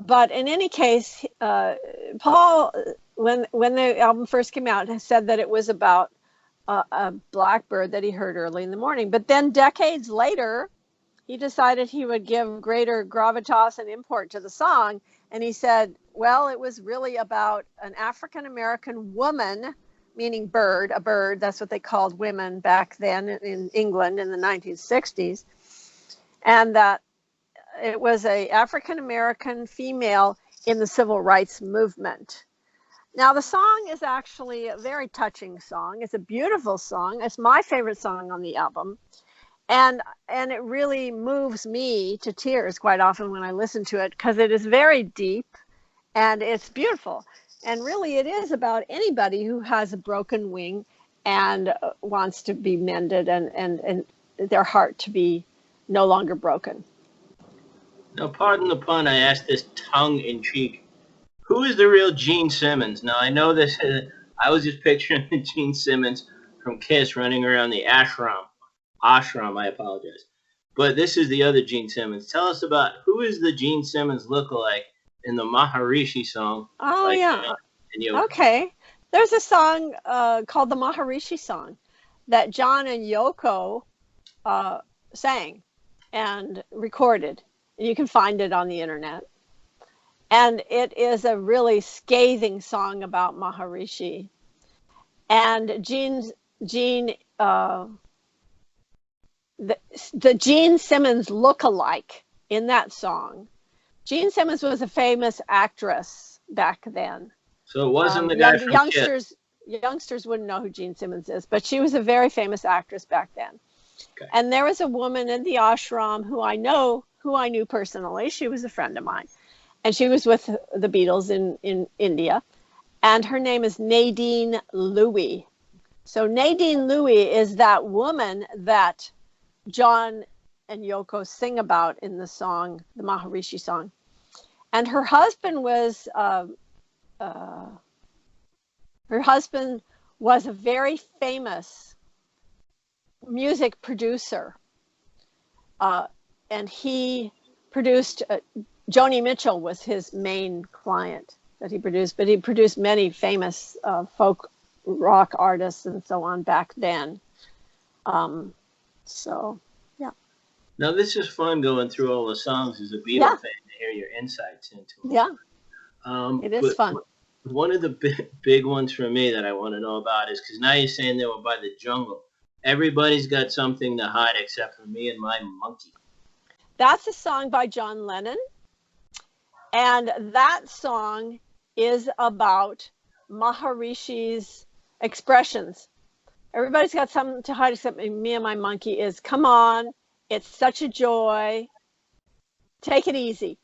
But in any case, Paul, when the album first came out, said that it was about a blackbird that he heard early in the morning. But then decades later, he decided he would give greater gravitas and import to the song. And he said, well, it was really about an African-American woman, meaning bird, a bird, that's what they called women back then in England in the 1960s. And that it was an African-American female in the civil rights movement. Now, the song is actually a very touching song. It's a beautiful song. It's my favorite song on the album. And it really moves me to tears quite often when I listen to it, because it is very deep and it's beautiful. And really, it is about anybody who has a broken wing and wants to be mended and their heart to be no longer broken. Now, pardon the pun, I asked this tongue-in-cheek. Who is the real Gene Simmons? Now, I know this. I was just picturing Gene Simmons from Kiss running around the ashram. Ashram, I apologize. But this is the other Gene Simmons. Tell us about who is the Gene Simmons lookalike in the Maharishi song. Oh, yeah. Okay. There's a song called the Maharishi song that John and Yoko sang and recorded. You can find it on the internet. And it is a really scathing song about Maharishi. And the Gene Simmons look-alike in that song. Gene Simmons was a famous actress back then. So it wasn't the guy from youngsters. Youngsters wouldn't know who Gene Simmons is, but she was a very famous actress back then. Okay. And there was a woman in the ashram who who I knew personally. She was a friend of mine. And she was with the Beatles in India. And her name is Nadine Louis. So Nadine Louis is that woman that John and Yoko sing about in the song, the Maharishi song. And her husband was a very famous music producer, and he produced. Joni Mitchell was his main client that he produced, but he produced many famous folk rock artists and so on back then. So, yeah. Now, this is fun going through all the songs as a Beatles fan to hear your insights into them. Yeah, it is fun. One of the big ones for me that I want to know about is, because now you're saying they were by the jungle. Everybody's got something to hide except for me and my monkey. That's a song by John Lennon. And that song is about Maharishi's expressions. Everybody's got something to hide except me and my monkey is, come on, it's such a joy, take it easy.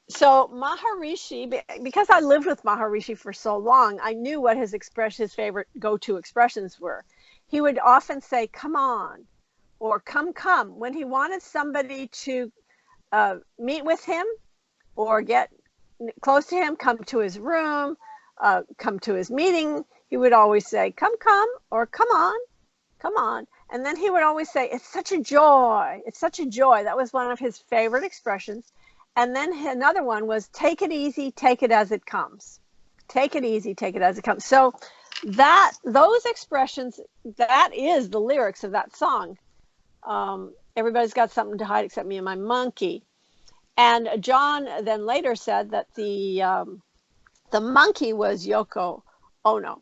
So Maharishi, because I lived with Maharishi for so long, I knew what his favorite go-to expressions were. He would often say, come on, or come. When he wanted somebody to meet with him or get close to him, come to his room, come to his meeting, he would always say, come, or come on. And then he would always say, it's such a joy. It's such a joy. That was one of his favorite expressions. And then another one was, take it easy, take it as it comes. Take it easy, take it as it comes. So those expressions, that is the lyrics of that song. Everybody's got something to hide except me and my monkey. And John then later said that the monkey was Yoko Ono.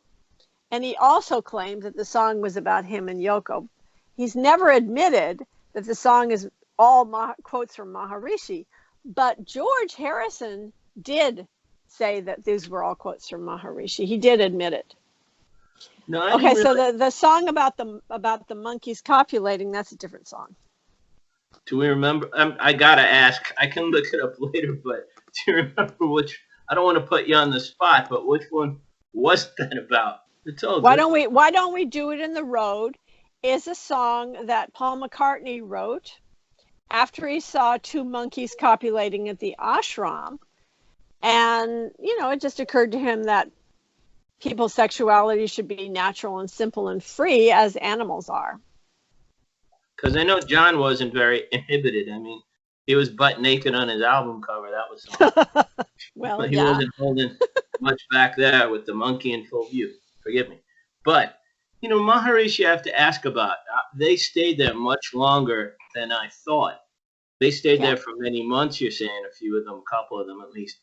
And he also claimed that the song was about him and Yoko. He's never admitted that the song is all quotes from Maharishi. But George Harrison did say that these were all quotes from Maharishi. He did admit it. No, okay, so the song about the monkeys copulating, that's a different song. Do we remember? I gotta ask. I can look it up later, but do you remember which? I don't want to put you on the spot, but which one was that about? It's all Why good. don't we do it in the road? Is a song that Paul McCartney wrote after he saw two monkeys copulating at the ashram, and it just occurred to him that people's sexuality should be natural and simple and free as animals are. Because I know John wasn't very inhibited. I mean, he was butt naked on his album cover. That was something. Well, but he wasn't holding much back there with the monkey in full view. Forgive me. But, Maharishi I have to ask about. They stayed there much longer than I thought. They stayed there for many months, you're saying, a few of them, a couple of them at least.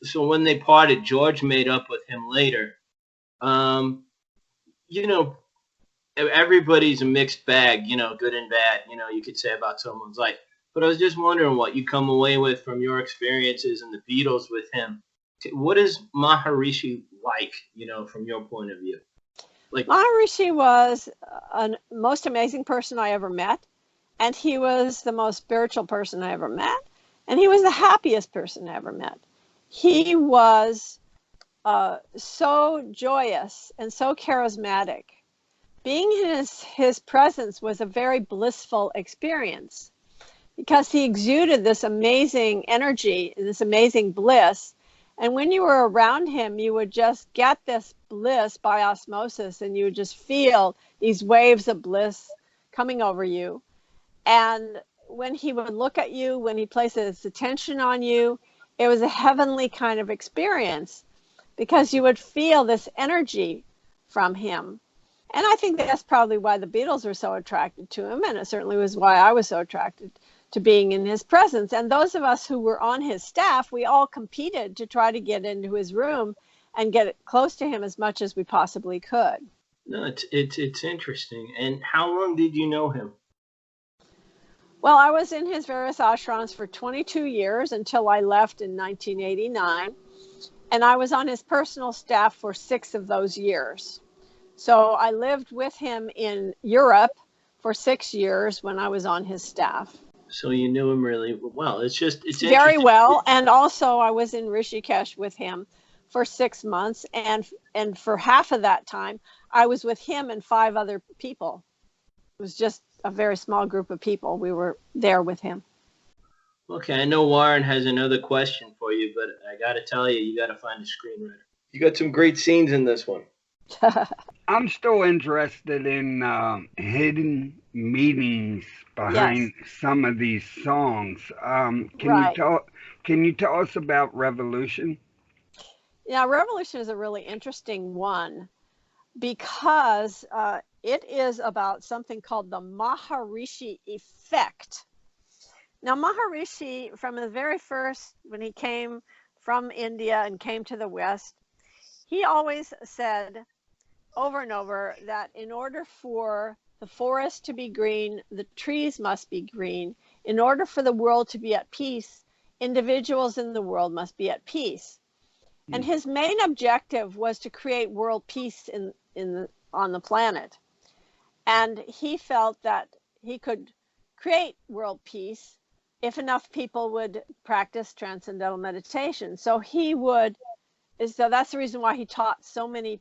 So when they parted, George made up with him later. Everybody's a mixed bag, good and bad, you could say about someone's life. But I was just wondering what you come away with from your experiences and the Beatles with him. What is Maharishi like, from your point of view? Maharishi was the most amazing person I ever met. And he was the most spiritual person I ever met. And he was the happiest person I ever met. He was so joyous and so charismatic. Being in his presence was a very blissful experience because he exuded this amazing energy, this amazing bliss. And when you were around him, you would just get this bliss by osmosis, and you would just feel these waves of bliss coming over you. And when he would look at you, when he placed his attention on you, it was a heavenly kind of experience because you would feel this energy from him. And I think that's probably why the Beatles were so attracted to him. And it certainly was why I was so attracted to being in his presence. And those of us who were on his staff, we all competed to try to get into his room and get close to him as much as we possibly could. No, it's interesting. And how long did you know him? Well, I was in his various ashrams for 22 years until I left in 1989. And I was on his personal staff for 6 of those years. So I lived with him in Europe for 6 years when I was on his staff. So you knew him really well. It's Very interesting. well. And also I was in Rishikesh with him for 6 months, and for half of that time I was with him and 5 other people. It was just a very small group of people. We were there with him. Okay, I know Warren has another question for you, but I got to tell you, you got to find a screenwriter. You got some great scenes in this one. I'm still interested in hidden meanings Yes. behind some of these songs. Right. Can you tell us about Revolution? Yeah, Revolution is a really interesting one because it is about something called the Maharishi effect. Now, Maharishi, from the very first, when he came from India and came to the West, he always said over and over that in order for the forest to be green, the trees must be green. In order for the world to be at peace, individuals in the world must be at peace. And his main objective was to create world peace on the planet. And he felt that he could create world peace if enough people would practice transcendental meditation. So that's the reason why he taught so many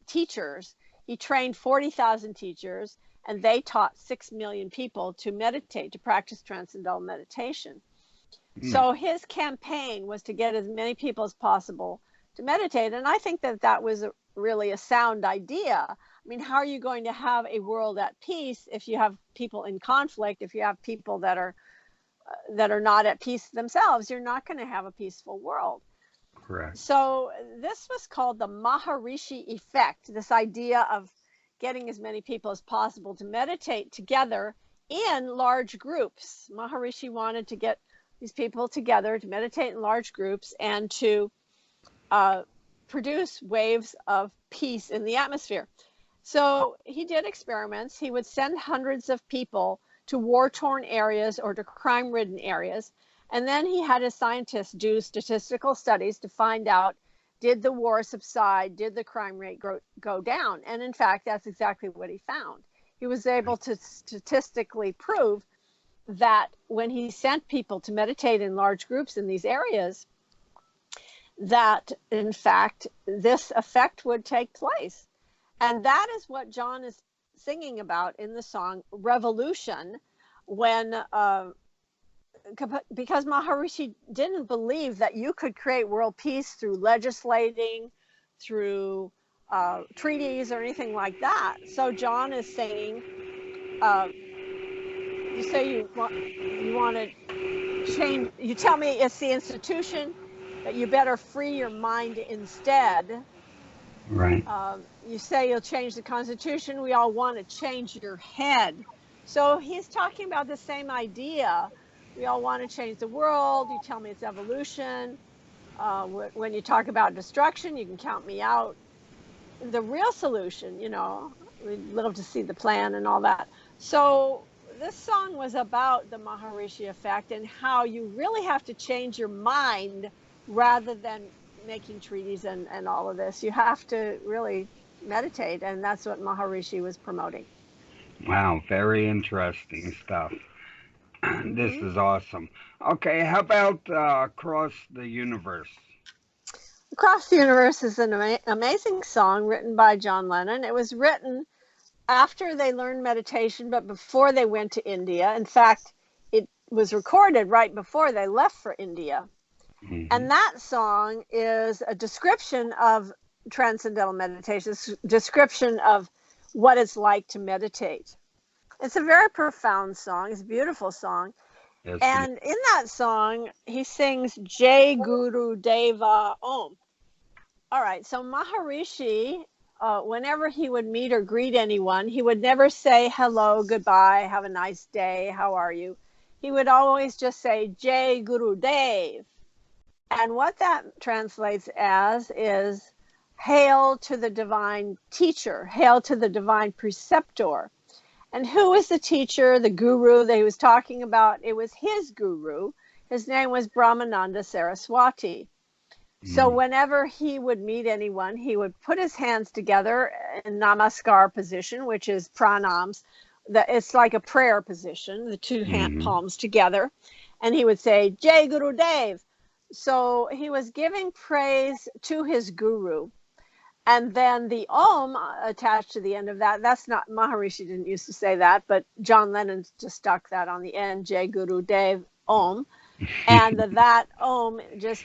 teachers. He trained 40,000 teachers, and they taught 6 million people to meditate, to practice transcendental meditation. So his campaign was to get as many people as possible to meditate. And I think that was really a sound idea. I mean, how are you going to have a world at peace if you have people in conflict, if you have people that are not at peace themselves? You're not going to have a peaceful world. Correct. So this was called the Maharishi effect, this idea of getting as many people as possible to meditate together in large groups. Maharishi wanted to get these people together to meditate in large groups and to produce waves of peace in the atmosphere. So he did experiments. He would send hundreds of people to war-torn areas or to crime-ridden areas. And then he had his scientists do statistical studies to find out, did the war subside? Did the crime rate go down? And in fact, that's exactly what he found. He was able to statistically prove that when he sent people to meditate in large groups in these areas, that in fact, this effect would take place. And that is what John is singing about in the song Revolution, when because Maharishi didn't believe that you could create world peace through legislating, through treaties or anything like that. So John is saying, you say you want to change, you tell me it's the institution, that you better free your mind instead. Right. You say you'll change the Constitution, we all want to change your head. So he's talking about the same idea. We all want to change the world. You tell me it's evolution. When you talk about destruction, you can count me out. The real solution, we'd love to see the plan and all that. So this song was about the Maharishi effect and how you really have to change your mind rather than making treaties and all of this. You have to really meditate, and that's what Maharishi was promoting. Wow, very interesting stuff. This is awesome. Okay, how about Across the Universe? Across the Universe is an amazing song written by John Lennon. It was written after they learned meditation, but before they went to India. In fact, it was recorded right before they left for India. And that song is a description of transcendental meditation, a description of what it's like to meditate. It's a very profound song. It's a beautiful song. Yes, And in that song, he sings Jai Guru Deva Om. All right, so Maharishi, whenever he would meet or greet anyone, he would never say hello, goodbye, have a nice day, how are you? He would always just say Jai Guru Dev. And what that translates as is hail to the divine teacher, hail to the divine preceptor. And who was the teacher, the guru that he was talking about? It was his guru. His name was Brahmananda Saraswati. So whenever he would meet anyone, he would put his hands together in namaskar position, which is pranams, it's like a prayer position, the two hand Mm-hmm. palms together, and he would say Jai Guru Dev. So he was giving praise to his guru. And then the Om attached to the end of that, that's not, Maharishi didn't used to say that, but John Lennon just stuck that on the end, Jai Guru Dev Om. And that Om,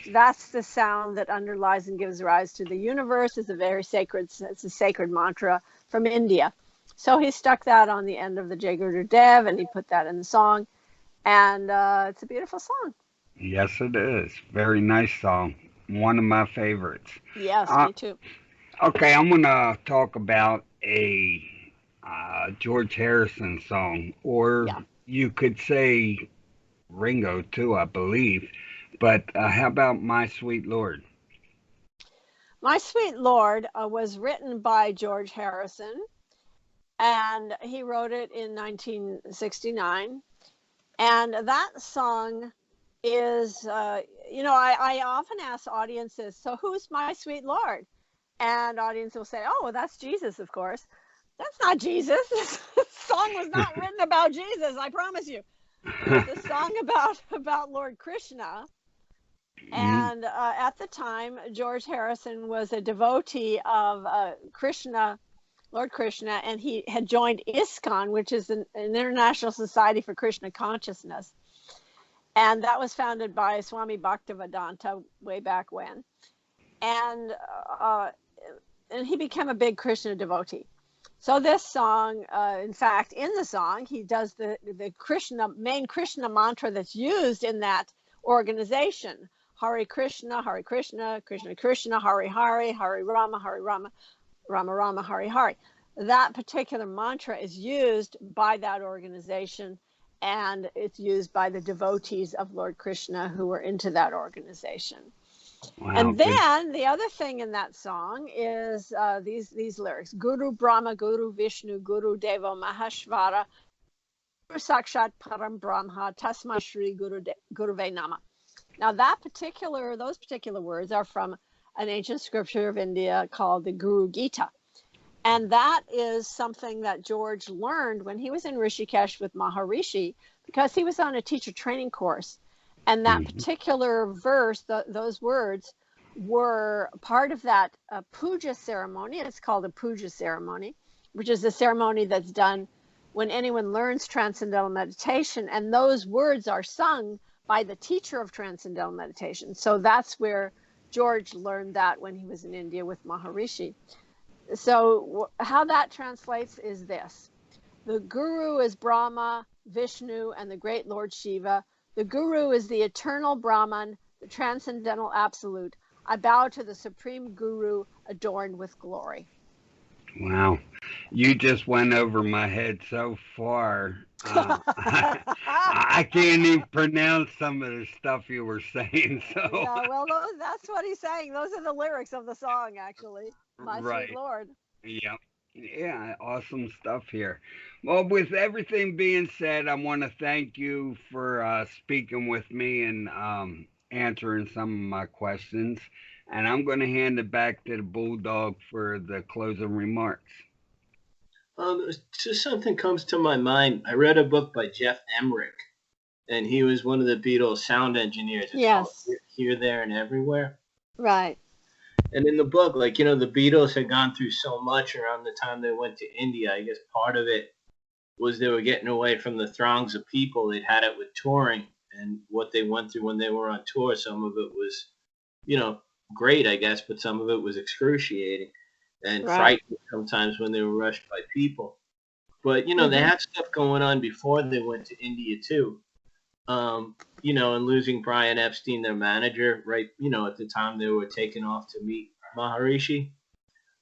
that's the sound that underlies and gives rise to the universe. It's a sacred mantra from India. So he stuck that on the end of the Jai Guru Dev, and he put that in the song. And it's a beautiful song. Yes, it is. Very nice song. One of my favorites. Yes, Uh, me too. okay, I'm going to talk about a George Harrison song, or Yeah. you could say Ringo too, I believe. But how about My Sweet Lord? My Sweet Lord was written by George Harrison, and he wrote it in 1969. And that song is, I often ask audiences, so who's my sweet Lord? And audience will say, oh, well, that's Jesus, of course. That's not Jesus. This song was not written about Jesus, I promise you. It was a song about Lord Krishna. And at the time, George Harrison was a devotee of Krishna, Lord Krishna, and he had joined ISKCON, which is an International Society for Krishna Consciousness. And that was founded by Swami Bhaktivedanta way back when. And he became a big Krishna devotee. So this song, in fact, in the song, he does the main Krishna mantra that's used in that organization. Hare Krishna, Krishna Krishna, Hare Hare, Hare Rama, Rama Rama, Hare Hare. That particular mantra is used by that organization, and it's used by the devotees of Lord Krishna who were into that organization. Wow, And good. then the other thing in that song is these lyrics: Guru Brahma, Guru Vishnu, Guru Deva Maheshwara, Guru Sakshat Param Brahma, Tasma Shri Guruve Nama. Now those particular words are from an ancient scripture of India called the Guru Gita. And that is something that George learned when he was in Rishikesh with Maharishi, because he was on a teacher training course. And that particular verse, those words, were part of that puja ceremony. It's called a puja ceremony, which is a ceremony that's done when anyone learns transcendental meditation. And those words are sung by the teacher of transcendental meditation. So that's where George learned that when he was in India with Maharishi. So how that translates is this: the Guru is Brahma, Vishnu, and the great Lord Shiva. The Guru is the eternal Brahman, the transcendental absolute. I bow to the supreme Guru adorned with glory. Wow. You just went over my head so far. I can't even pronounce some of the stuff you were saying. So Yeah, well, that's what he's saying. Those are the lyrics of the song, actually. My sweet right. Lord. Yep. Yeah, awesome stuff here. Well, with everything being said, I want to thank you for speaking with me and answering some of my questions. And I'm going to hand it back to the Bulldog for the closing remarks. Just something comes to my mind. I read a book by Jeff Emmerich, and he was one of the Beatles sound engineers. It's called Yes. Here, There, and Everywhere. Right. And in the book, like, the Beatles had gone through so much around the time they went to India. I guess part of it was they were getting away from the throngs of people they'd had it with touring and what they went through when they were on tour. Some of it was, great, I guess, but some of it was excruciating and Right. frightening sometimes when they were rushed by people. But, they Mm-hmm. had stuff going on before they went to India, too. And losing Brian Epstein, their manager, right, at the time they were taking off to meet Maharishi.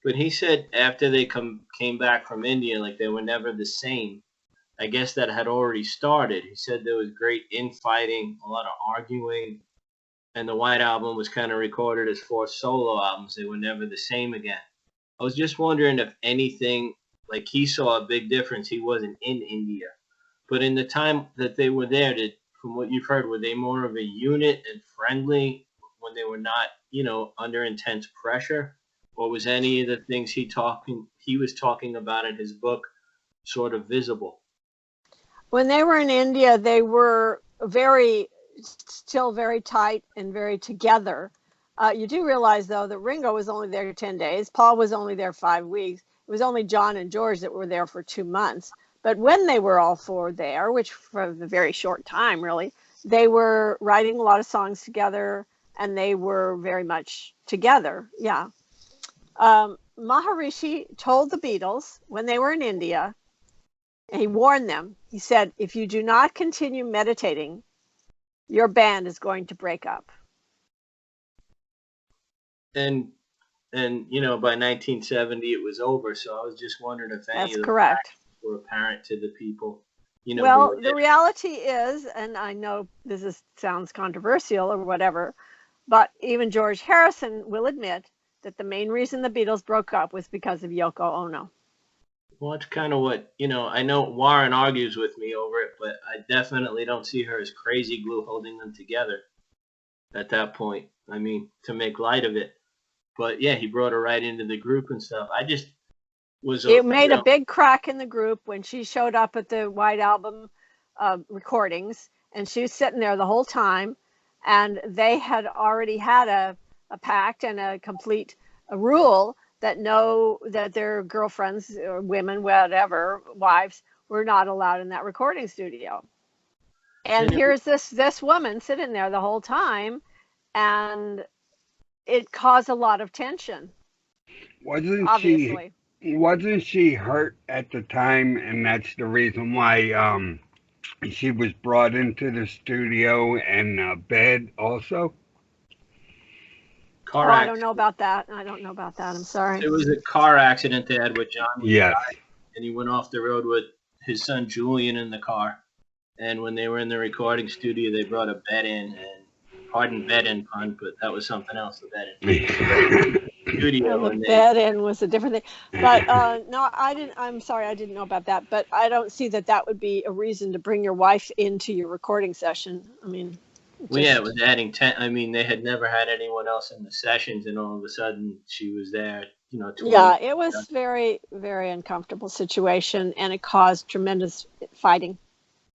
But he said after they came back from India, like, they were never the same. I guess that had already started. He said there was great infighting, a lot of arguing, and the White Album was kind of recorded as 4 solo albums. They were never the same again. I was just wondering if anything, like, he saw a big difference. He wasn't in India. But in the time that they were there, from what you've heard, were they more of a unit and friendly when they were not, under intense pressure? Or was any of the things he was talking about in his book sort of visible? When they were in India, they were still very tight and very together. You do realize, though, that Ringo was only there 10 days. Paul was only there 5 weeks. It was only John and George that were there for 2 months. But when they were all four there, which for a very short time, really, they were writing a lot of songs together, and they were very much together. Yeah. Maharishi told the Beatles when they were in India, and he warned them, he said, if you do not continue meditating, your band is going to break up. And you know, by 1970 it was over, so I was just wondering if any That's of the correct. facts were apparent to the people, you know. Well, the reality is, and I know sounds controversial or whatever, but even George Harrison will admit that the main reason the Beatles broke up was because of Yoko Ono. Well, that's kind of what, you know, I know Warren argues with me over it, but I definitely don't see her as crazy glue holding them together at that point. I mean, to make light of it. But yeah, he brought her right into the group and stuff. I just was. It made a big crack in the group when she showed up at the White Album recordings, and she was sitting there the whole time, and they had already had a pact and a complete rule that their girlfriends or women, whatever, wives, were not allowed in that recording studio. And here's this woman sitting there the whole time, and it caused a lot of tension. Wasn't she hurt at the time, and that's the reason why she was brought into the studio and bed also? I don't know about that. I'm sorry. It was a car accident they had with John. Yes. And he went off the road with his son Julian in the car. And when they were in the recording studio, they brought a bed in, and pardon bed in pun, but that was something else. The bed in studio. The bed in was a different thing. But no, I didn't. I'm sorry, I didn't know about that. But I don't see that would be a reason to bring your wife into your recording session. I mean. Well, yeah, it was adding 10. I mean, they had never had anyone else in the sessions, and all of a sudden she was there, you know. Yeah, it was very, very uncomfortable situation, and it caused tremendous fighting,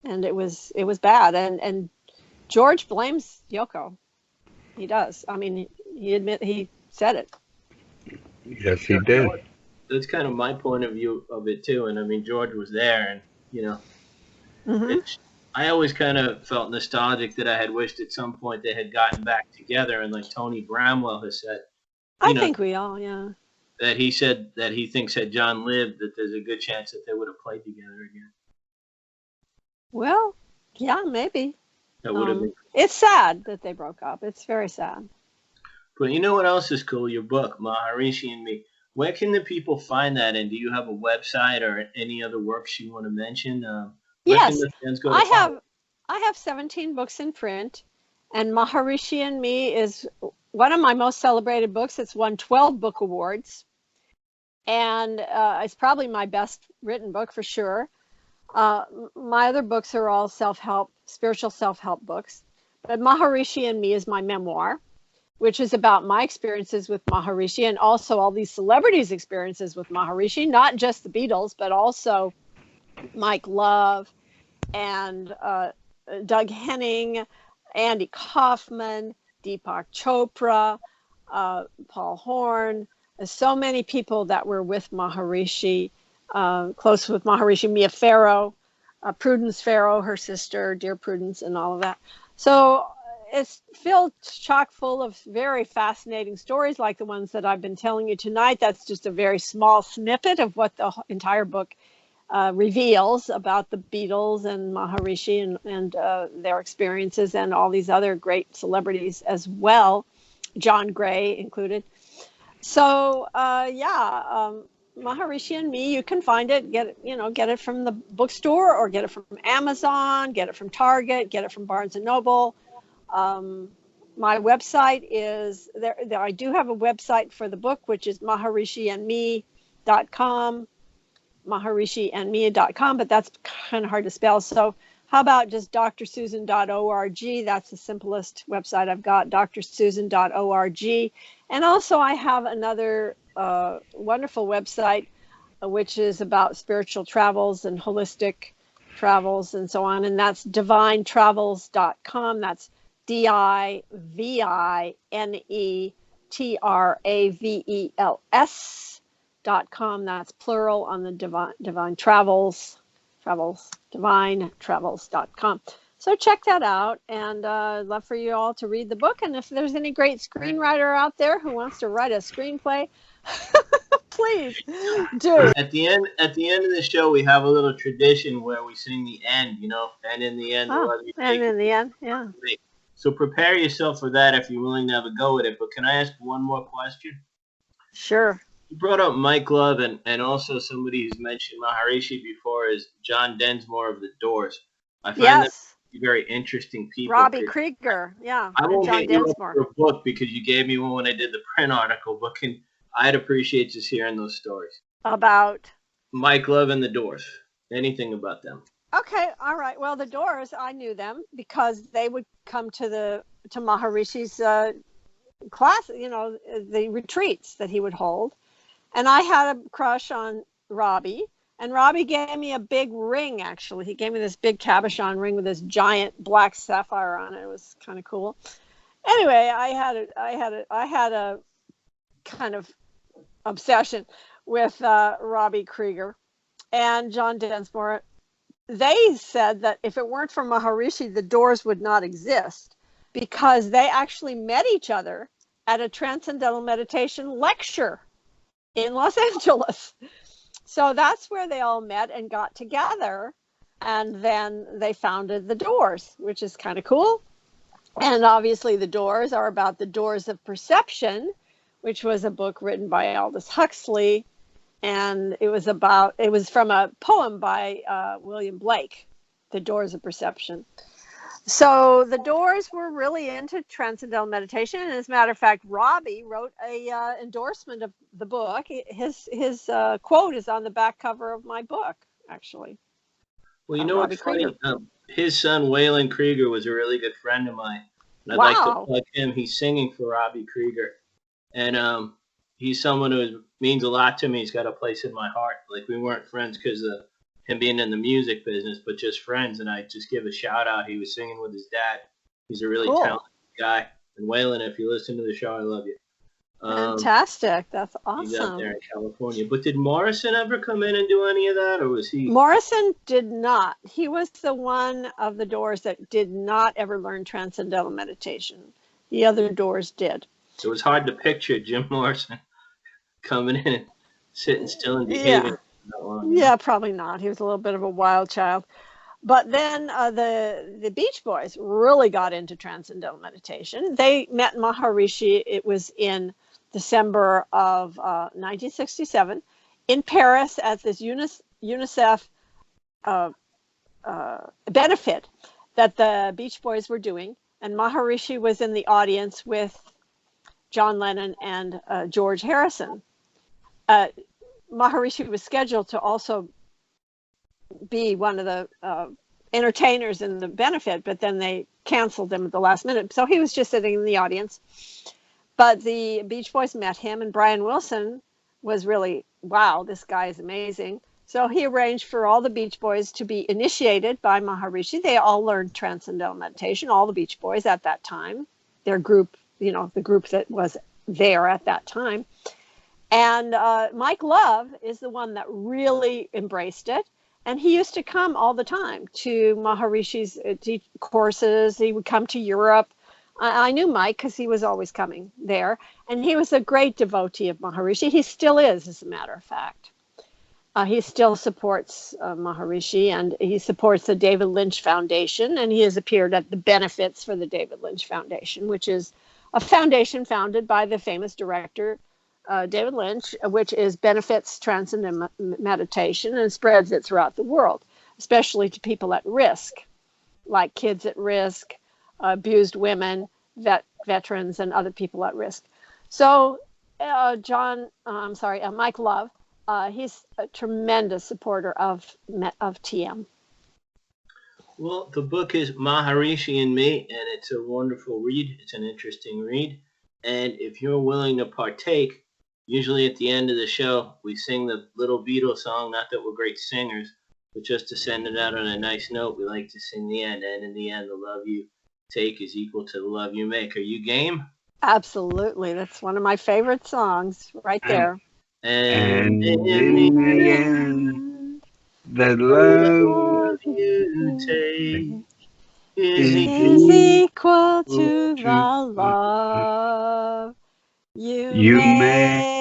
and it was bad. And George blames Yoko. He does. I mean, he said it. Yes, he did. That's kind of my point of view of it too. And I mean, George was there, and you know, I always kind of felt nostalgic that I had wished at some point they had gotten back together. And like Tony Bramwell has said, I think we all, yeah. That he said that he thinks had John lived, that there's a good chance that they would have played together again. Well, yeah, maybe. That would have been. It's sad that they broke up. It's very sad. But you know what else is cool? Your book, Maharishi and Me. Where can the people find that? And do you have a website or any other works you want to mention? Yes, I have 17 books in print, and Maharishi and Me is one of my most celebrated books. It's won 12 book awards, and it's probably my best written book for sure. My other books are all spiritual self-help books, but Maharishi and Me is my memoir, which is about my experiences with Maharishi and also all these celebrities' experiences with Maharishi, not just the Beatles, but also Mike Love and Doug Henning, Andy Kaufman, Deepak Chopra, Paul Horn. There's so many people that were with Maharishi, close with Maharishi, Mia Farrow, Prudence Farrow, her sister, dear Prudence, and all of that. So it's filled chock full of very fascinating stories like the ones that I've been telling you tonight. That's just a very small snippet of what the entire book reveals about the Beatles and Maharishi and their experiences, and all these other great celebrities as well, John Gray included. So Maharishi and Me, you can find it, get it from the bookstore, or get it from Amazon, get it from Target, get it from Barnes and Noble. My website is there. I do have a website for the book, which is maharishiandme.com. maharishiandme.com, but that's kind of hard to spell. So how about just drsusan.org? That's the simplest website I've got, drsusan.org. And also I have another wonderful website, which is about spiritual travels and holistic travels and so on. And that's divinetravels.com. That's divinetravels.com. That's plural on the divine travels, divinetravels.com. So check that out, and I'd love for you all to read the book. And if there's any great screenwriter out there who wants to write a screenplay, please do. At the end of the show, we have a little tradition where we sing the end, and in the end, Yeah. So prepare yourself for that if you're willing to have a go at it. But can I ask one more question? Sure. You brought up Mike Love, and also somebody who's mentioned Maharishi before is John Densmore of the Doors. I find that very interesting people. Robbie Krieger, yeah. I won't get you up for a book because you gave me one when I did the print article, but I'd appreciate just hearing those stories. About? Mike Love and the Doors. Anything about them. Okay, all right. Well, the Doors, I knew them because they would come to Maharishi's class, the retreats that he would hold. And I had a crush on Robbie. And Robbie gave me a big ring, actually. He gave me this big cabochon ring with this giant black sapphire on it. It was kind of cool. Anyway, I had a kind of obsession with Robbie Krieger and John Densmore. They said that if it weren't for Maharishi, the Doors would not exist because they actually met each other at a transcendental meditation lecture in Los Angeles. So that's where they all met and got together, and then they founded the Doors, which is kind of cool. And obviously the Doors are about the doors of perception, which was a book written by Aldous Huxley, and it was from a poem by William Blake, The Doors of Perception. So the Doors were really into transcendental meditation, and as a matter of fact, Robbie wrote a endorsement of the book. His quote is on the back cover of my book, actually. Well, you know what's funny? His son Waylon Krieger was a really good friend of mine, and I'd like to plug him. He's singing for Robbie Krieger, and he's someone who means a lot to me. He's got a place in my heart. Like, we weren't friends because of him being in the music business, but just friends. And I just give a shout out. He was singing with his dad. He's a really talented guy. And Waylon, if you listen to the show, I love you. Fantastic. That's awesome. He's out there in California. But did Morrison ever come in and do any of that, or was he? Morrison did not. He was the one of the Doors that did not ever learn transcendental meditation. The other Doors did. It was hard to picture Jim Morrison coming in and sitting still and behaving. Yeah. Yeah, probably not. He was a little bit of a wild child. But then the Beach Boys really got into transcendental meditation. They met Maharishi. It was in December of 1967 in Paris at this UNICEF benefit that the Beach Boys were doing. And Maharishi was in the audience with John Lennon and George Harrison. Maharishi was scheduled to also be one of the entertainers in the benefit, but then they canceled him at the last minute. So he was just sitting in the audience. But the Beach Boys met him, and Brian Wilson was really, wow, this guy is amazing. So he arranged for all the Beach Boys to be initiated by Maharishi. They all learned transcendental meditation, all the Beach Boys at that time, their group, the group that was there at that time. And Mike Love is the one that really embraced it. And he used to come all the time to Maharishi's courses. He would come to Europe. I knew Mike because he was always coming there. And he was a great devotee of Maharishi. He still is, as a matter of fact. He still supports Maharishi, and he supports the David Lynch Foundation. And he has appeared at the benefits for the David Lynch Foundation, which is a foundation founded by the famous director, David Lynch, which benefits transcendental meditation and spreads it throughout the world, especially to people at risk, like kids at risk, abused women, veterans, and other people at risk. So Mike Love, he's a tremendous supporter of TM. Well, the book is Maharishi and Me, and it's a wonderful read. It's an interesting read. And if you're willing to partake, usually at the end of the show, we sing the little Beatles song. Not that we're great singers, But just to send it out on a nice note, we like to sing the end. And in the end, the love you take is equal to the love you make. Are you game? Absolutely. That's one of my favorite songs right there. And in the end, the love you take is equal to the love you make.